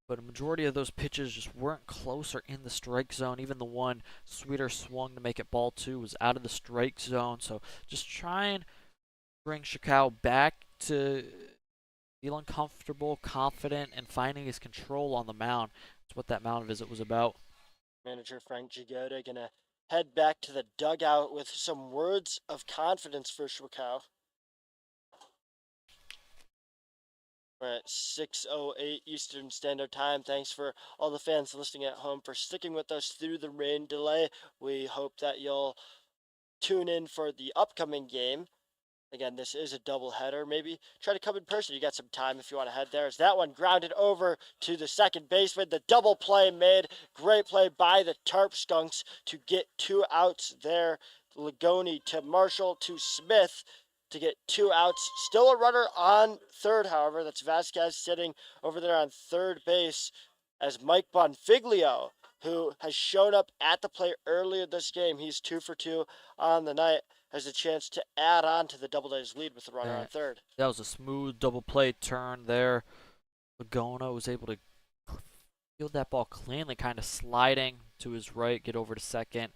but a majority of those pitches just weren't close or in the strike zone. Even the one Sweeter swung to make it ball 2 was out of the strike zone. So just try and bring Schwachow back to feeling comfortable, confident, and finding his control on the mound. That's what that mound visit was about. Manager Frank Jagoda gonna head back to the dugout with some words of confidence for Schwachow. We're at 6:08 Eastern Standard Time. Thanks for all the fans listening at home for sticking with us through the rain delay. We hope that you'll tune in for the upcoming game. Again, this is a doubleheader. Maybe try to come in person. You got some time if you want to head there. As that one grounded over to the second baseman. The double play made. Great play by the Tarp Skunks to get 2 outs there. Lagoni to Marshall to Smith to get 2 outs. Still a runner on third, however. That's Vasquez sitting over there on third base as Mike Bonfiglio, who has shown up at the plate earlier this game. He's 2 for 2 on the night. Has a chance to add on to the Doubledays lead with the runner on third. That was a smooth double play turn there. Lagona was able to field that ball cleanly, kind of sliding to his right, get over to second.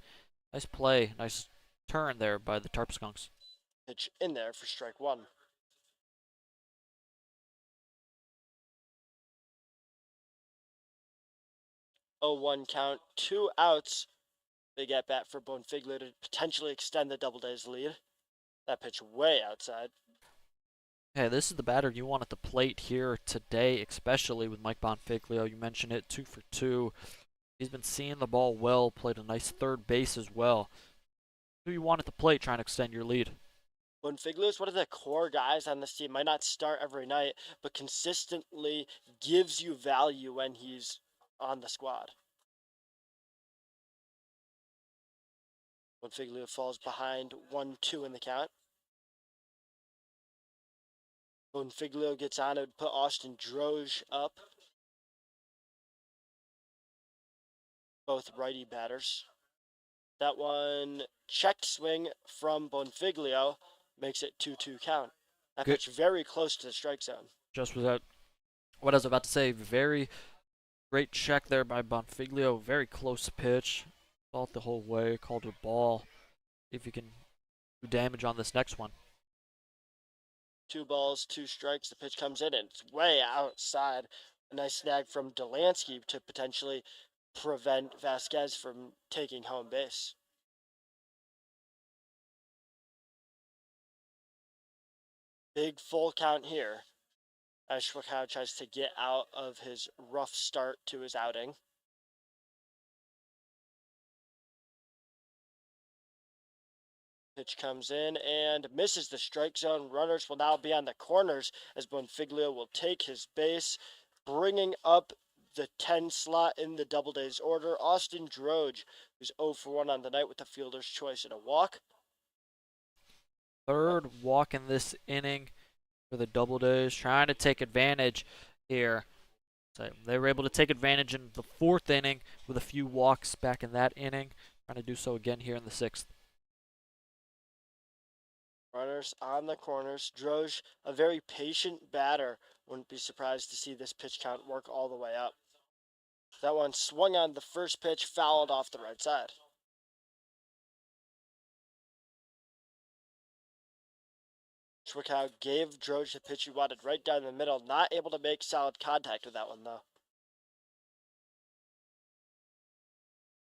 Nice play, nice turn there by the Tarp Skunks. Pitch in there for strike 1. 0-1 count, 2 outs. Big at bat for Bonfiglio to potentially extend the Doubledays lead. That pitch way outside. Hey, this is the batter you want at the plate here today, especially with Mike Bonfiglio. You mentioned it, 2 for 2. He's been seeing the ball well, played a nice third base as well. Who you want at the plate trying to extend your lead? Bonfiglio is one of the core guys on this team. Might not start every night, but consistently gives you value when he's on the squad. Bonfiglio falls behind 1-2 in the count. Bonfiglio gets on it, put Austin Droge up. both righty batters. That one checked swing from Bonfiglio makes it 2-2 count. That Good. pitch very close to the strike zone. Just without what I was about to say. Very great check there by Bonfiglio. Very close pitch. Fought the whole way. Called a ball. If you can do damage on this next one. 2 balls, 2 strikes. The pitch comes in and it's way outside. A nice snag from Delansky to potentially prevent Vasquez from taking home base. Big full count here as Schwackow tries to get out of his rough start to his outing. Pitch comes in and misses the strike zone. Runners will now be on the corners as Bonfiglio will take his base, bringing up the 10 slot in the Doubledays order. Austin Droge, who's 0 for 1 on the night with the fielder's choice and a walk. Third walk in this inning for the Doubledays, trying to take advantage here. So they were able to take advantage in the 4th inning with a few walks back in that inning. Trying to do so again here in the 6th. Runners on the corners. Droge, a very patient batter. Wouldn't be surprised to see this pitch count work all the way up. That one swung on the first pitch, fouled off the right side. Schwickow gave Droge the pitch he wanted right down the middle. Not able to make solid contact with that one, though.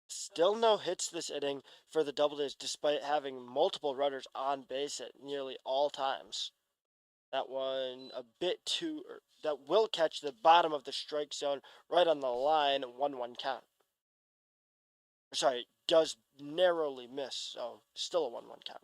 Still no hits this inning for the Doubledays, despite having multiple runners on base at nearly all times. That one a bit too. That will catch the bottom of the strike zone right on the line, 1-1 count. Sorry, does narrowly miss, so still a 1-1 count.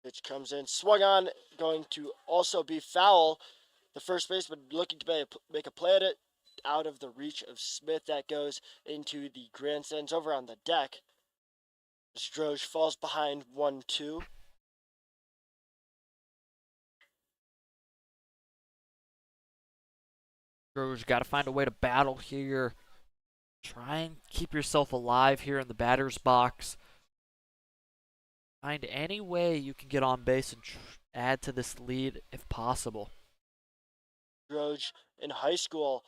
Pitch comes in, swung on, going to also be foul. The first baseman looking to make a play at it, out of the reach of Smith. That goes into the grandstands over on the deck. Droge falls behind 1-2. Droge got to find a way to battle here. Try and keep yourself alive here in the batter's box. Find any way you can get on base and add to this lead if possible. Droge in high school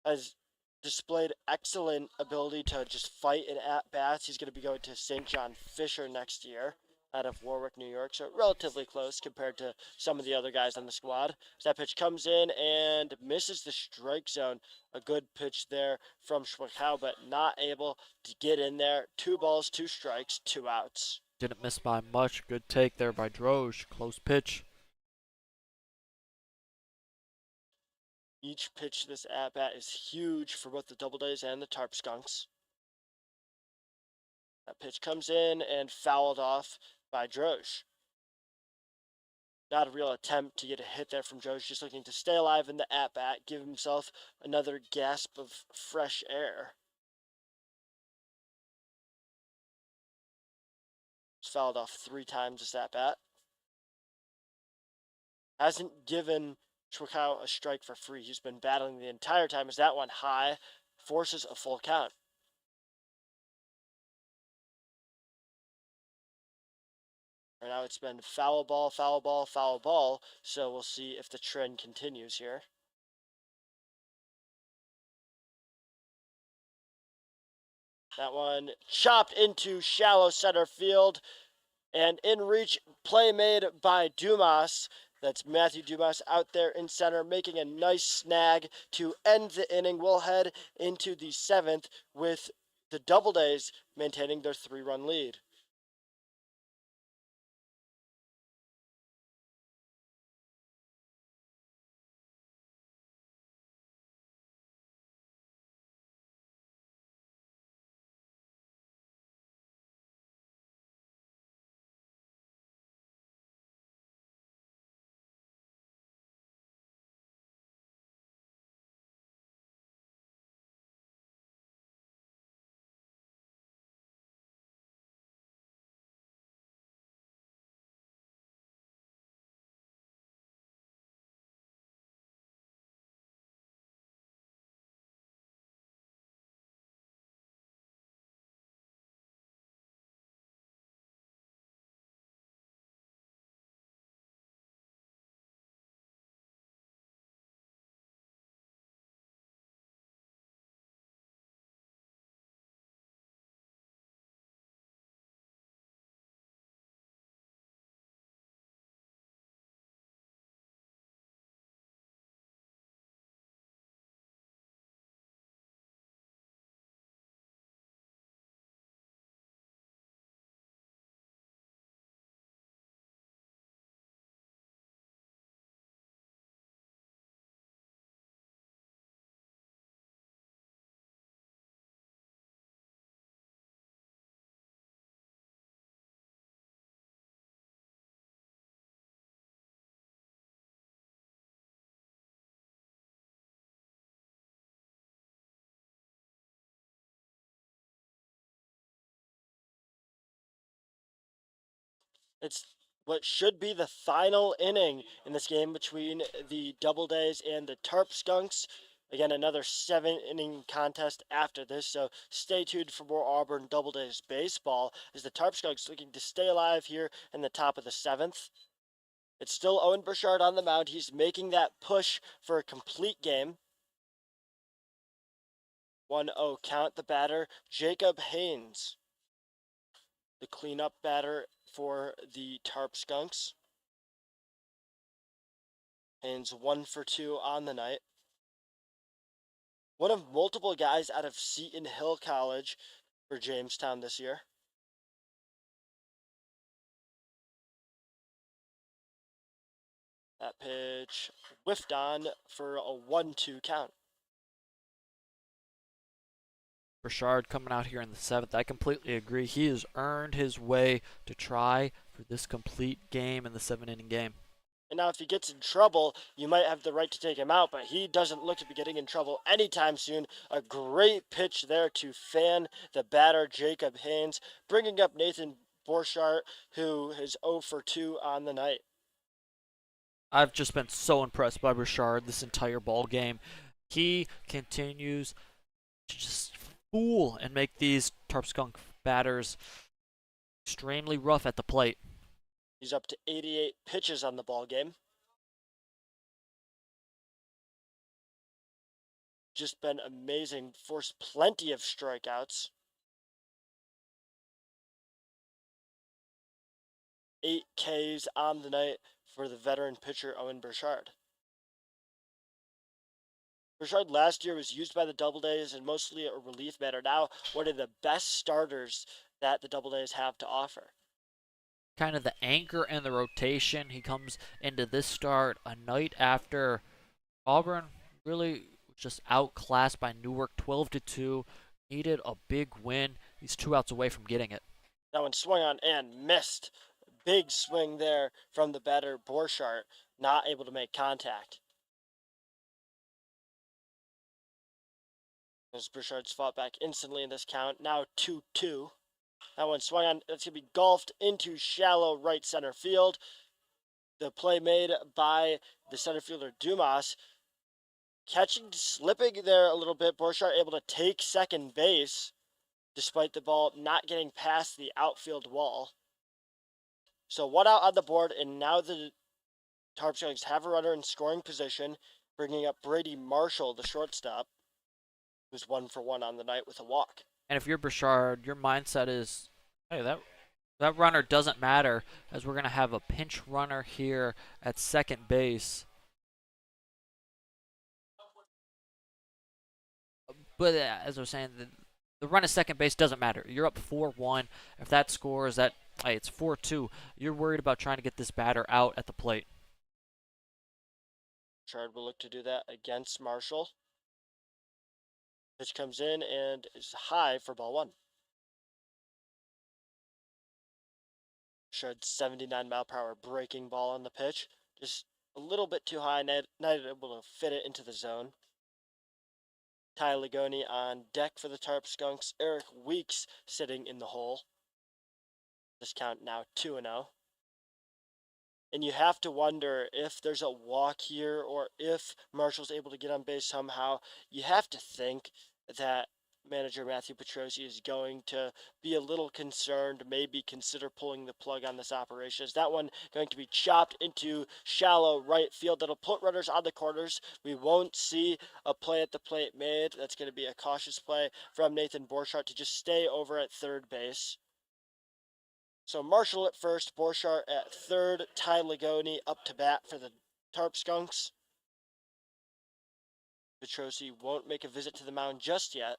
has displayed excellent ability to just fight in at-bats. He's going to be going to St. John Fisher next year out of Warwick, New York, so relatively close compared to some of the other guys on the squad. So that pitch comes in and misses the strike zone. A good pitch there from Schwackow, but not able to get in there. 2 balls, 2 strikes, 2 outs. Didn't miss by much. Good take there by Droge. Close pitch. Each pitch this at-bat is huge for both the Doubledays and the Tarp Skunks. That pitch comes in and fouled off by Droge. Not a real attempt to get a hit there from Droge, just looking to stay alive in the at-bat, give himself another gasp of fresh air. He's fouled off 3 times this at-bat. Hasn't given Schwackow a strike for free. He's been battling the entire time as that one high forces a full count. Right now it's been foul ball, foul ball, foul ball, so we'll see if the trend continues here. That one chopped into shallow center field, and in reach play made by Dumas. That's Matthew Dumas out there in center, making a nice snag to end the inning. We'll head into the 7th with the Doubledays maintaining their 3-run lead. It's what should be the final inning in this game between the Doubledays and the Tarp Skunks. Again, another 7-inning contest after this, so stay tuned for more Auburn Doubledays baseball as the Tarp Skunks looking to stay alive here in the top of the 7th. It's still Owen Bashard on the mound. He's making that push for a complete game. 1-0 count. The batter, Jacob Haynes, the cleanup batter for the Tarp Skunks. Haynes 1 for 2 on the night. One of multiple guys out of Seton Hill College for Jamestown this year. That pitch whiffed on for a 1-2 count. Bashard coming out here in the 7th. I completely agree. He has earned his way to try for this complete game in the 7-inning game. And now if he gets in trouble, you might have the right to take him out, but he doesn't look to be getting in trouble anytime soon. A great pitch there to fan the batter, Jacob Haynes, bringing up Nathan Borchardt, who is 0 for 2 on the night. I've just been so impressed by Bashard this entire ball game. He continues to just fool and make these Tarp Skunk batters extremely rough at the plate. He's up to 88 pitches on the ball game. Just been amazing. Forced plenty of strikeouts. 8 Ks on the night for the veteran pitcher Owen Bashard. Bashard last year was used by the Doubledays and mostly a relief batter. Now, one of the best starters that the Doubledays have to offer. Kind of the anchor in the rotation. He comes into this start a night after Auburn really just outclassed by Newark 12-2. Needed a big win. He's 2 outs away from getting it. That one swung on and missed. Big swing there from the batter Borchardt, not able to make contact. As Bouchard's fought back instantly in this count, now 2-2. That one swung on, it's going to be golfed into shallow right center field. The play made by the center fielder Dumas. Catching, slipping there a little bit. Borchardt able to take second base, despite the ball not getting past the outfield wall. So 1 out on the board, and now the Tarp Skunks have a runner in scoring position, bringing up Brady Marshall, the shortstop, who's 1 for 1 on the night with a walk. And if you're Bashard, your mindset is, hey, that runner doesn't matter, as we're going to have a pinch runner here at second base. But as I was saying, the run at second base doesn't matter. You're up 4-1. If that scores, it's 4-2. You're worried about trying to get this batter out at the plate. Bashard will look to do that against Marshall. Pitch comes in and is high for ball 1. Bashard 79-mile-per-hour breaking ball on the pitch. Just a little bit too high, not able to fit it into the zone. Ty Ligoni on deck for the Tarp Skunks. Eric Weeks sitting in the hole. This count now 2-0. And you have to wonder if there's a walk here or if Marshall's able to get on base somehow. You have to think that manager Matthew Petrosi is going to be a little concerned, maybe consider pulling the plug on this operation. Is that one going to be chopped into shallow right field? That'll put runners on the corners. We won't see a play at the plate made. That's going to be a cautious play from Nathan Borchardt to just stay over at third base. So Marshall at first, Borchardt at third, Ty Ligoni up to bat for the Tarp Skunks. Petrosi won't make a visit to the mound just yet.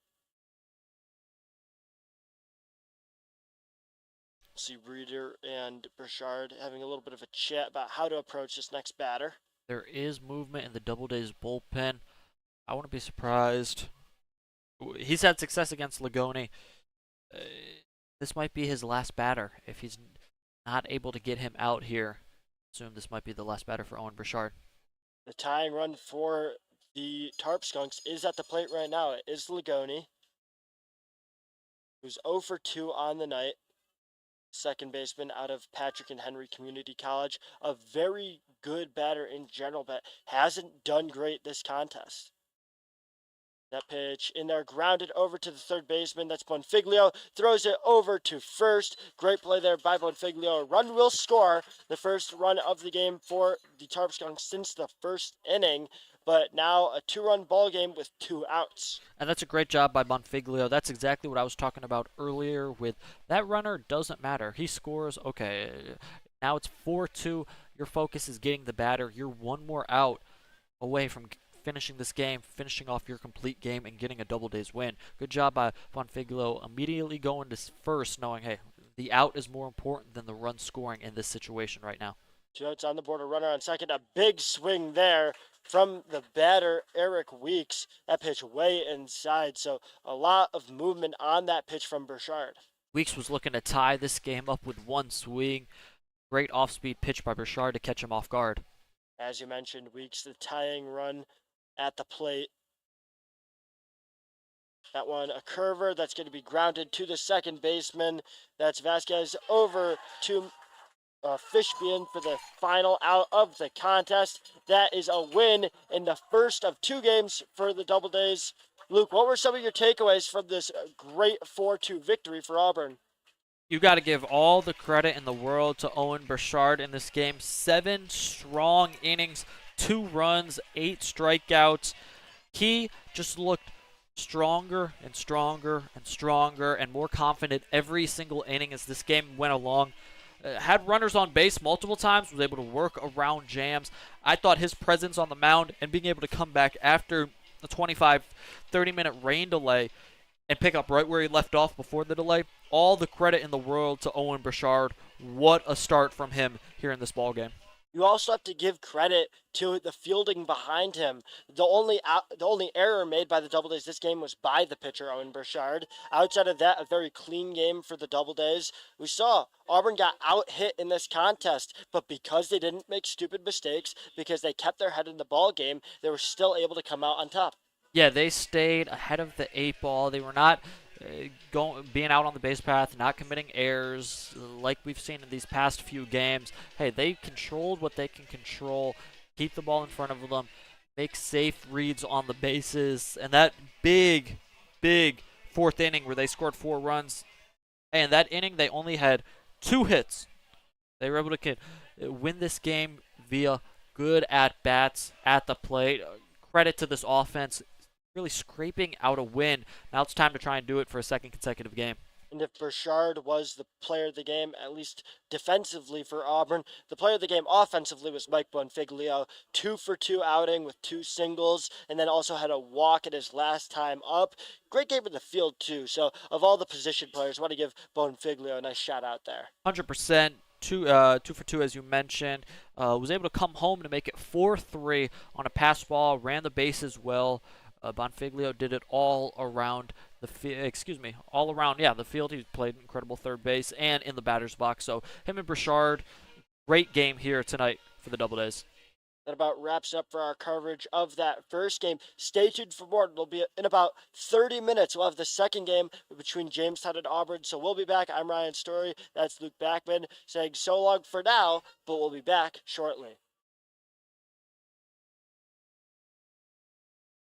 See Reeder and Bashard having a little bit of a chat about how to approach this next batter. There is movement in the Doubledays bullpen. I wouldn't be surprised. He's had success against Ligoni. This might be his last batter. If he's not able to get him out here, assume this might be the last batter for Owen Bashard. The tying run for the Tarp Skunks is at the plate right now. It is Ligoni, who's 0 for 2 on the night. second baseman out of Patrick and Henry Community College. A very good batter in general, but hasn't done great this contest. That pitch in there, grounded over to the third baseman. That's Bonfiglio. Throws it over to first. Great play there by Bonfiglio. A run will score. The first run of the game for the Tarp Skunks since the first inning. But now a two-run ball game with 2 outs. And that's a great job by Bonfiglio. That's exactly what I was talking about earlier with that runner doesn't matter. He scores, okay. Now it's 4-2. Your focus is getting the batter. You're one more out away from finishing this game, finishing off your complete game, and getting a Doubledays win. Good job by Bonfiglio immediately going to first, knowing, hey, the out is more important than the run scoring in this situation right now. 2 outs on the board, a runner on second. A big swing there from the batter, Eric Weeks. That pitch way inside, so a lot of movement on that pitch from Bashard. Weeks was looking to tie this game up with one swing. Great off-speed pitch by Bashard to catch him off guard. As you mentioned, Weeks, the tying run at the plate. That one, a curver that's going to be grounded to the second baseman. That's Vasquez over to Fishbein for the final out of the contest. That is a win in the first of 2 games for the Doubledays. Luke, what were some of your takeaways from this great 4-2 victory for Auburn? You got to give all the credit in the world to Owen Bashard in this game. 7 strong innings, 2 runs, 8 strikeouts. He just looked stronger and stronger and stronger and more confident every single inning as this game went along. Had runners on base multiple times, was able to work around jams. I thought his presence on the mound and being able to come back after the 25, 30-minute rain delay and pick up right where he left off before the delay, all the credit in the world to Owen Bashard. What a start from him here in this ballgame. You also have to give credit to the fielding behind him. The only error made by the Doubledays this game was by the pitcher, Owen Bashard. Outside of that, a very clean game for the Doubledays. We saw Auburn got out-hit in this contest, but because they didn't make stupid mistakes, because they kept their head in the ball game, they were still able to come out on top. Yeah, they stayed ahead of the 8 ball. They were not being out on the base path, not committing errors like we've seen in these past few games. Hey, they controlled what they can control, keep the ball in front of them, make safe reads on the bases, and that big 4th inning where they scored 4 runs, and that inning they only had 2 hits. They were able to win this game via good at-bats at the plate. Credit to this offense, really scraping out a win. Now it's time to try and do it for a second consecutive game. And if Bashard was the player of the game, at least defensively for Auburn, the player of the game offensively was Mike Bonfiglio. 2 for 2 outing with 2 singles, and then also had a walk at his last time up. Great game in the field, too. So, of all the position players, I want to give Bonfiglio a nice shout out there. 100%. 2 for 2, as you mentioned. Was able to come home to make it 4-3 on a pass ball, ran the bases well. Bonfiglio did it all around the the field. He played incredible third base and in the batter's box. So him and Bashard, great game here tonight for the Doubledays. That about wraps up for our coverage of that first game. Stay tuned for more. It'll be in about 30 minutes. We'll have the second game between Jamestown and Auburn. So we'll be back. I'm Ryan Story. That's Luke Backman saying so long for now, but we'll be back shortly.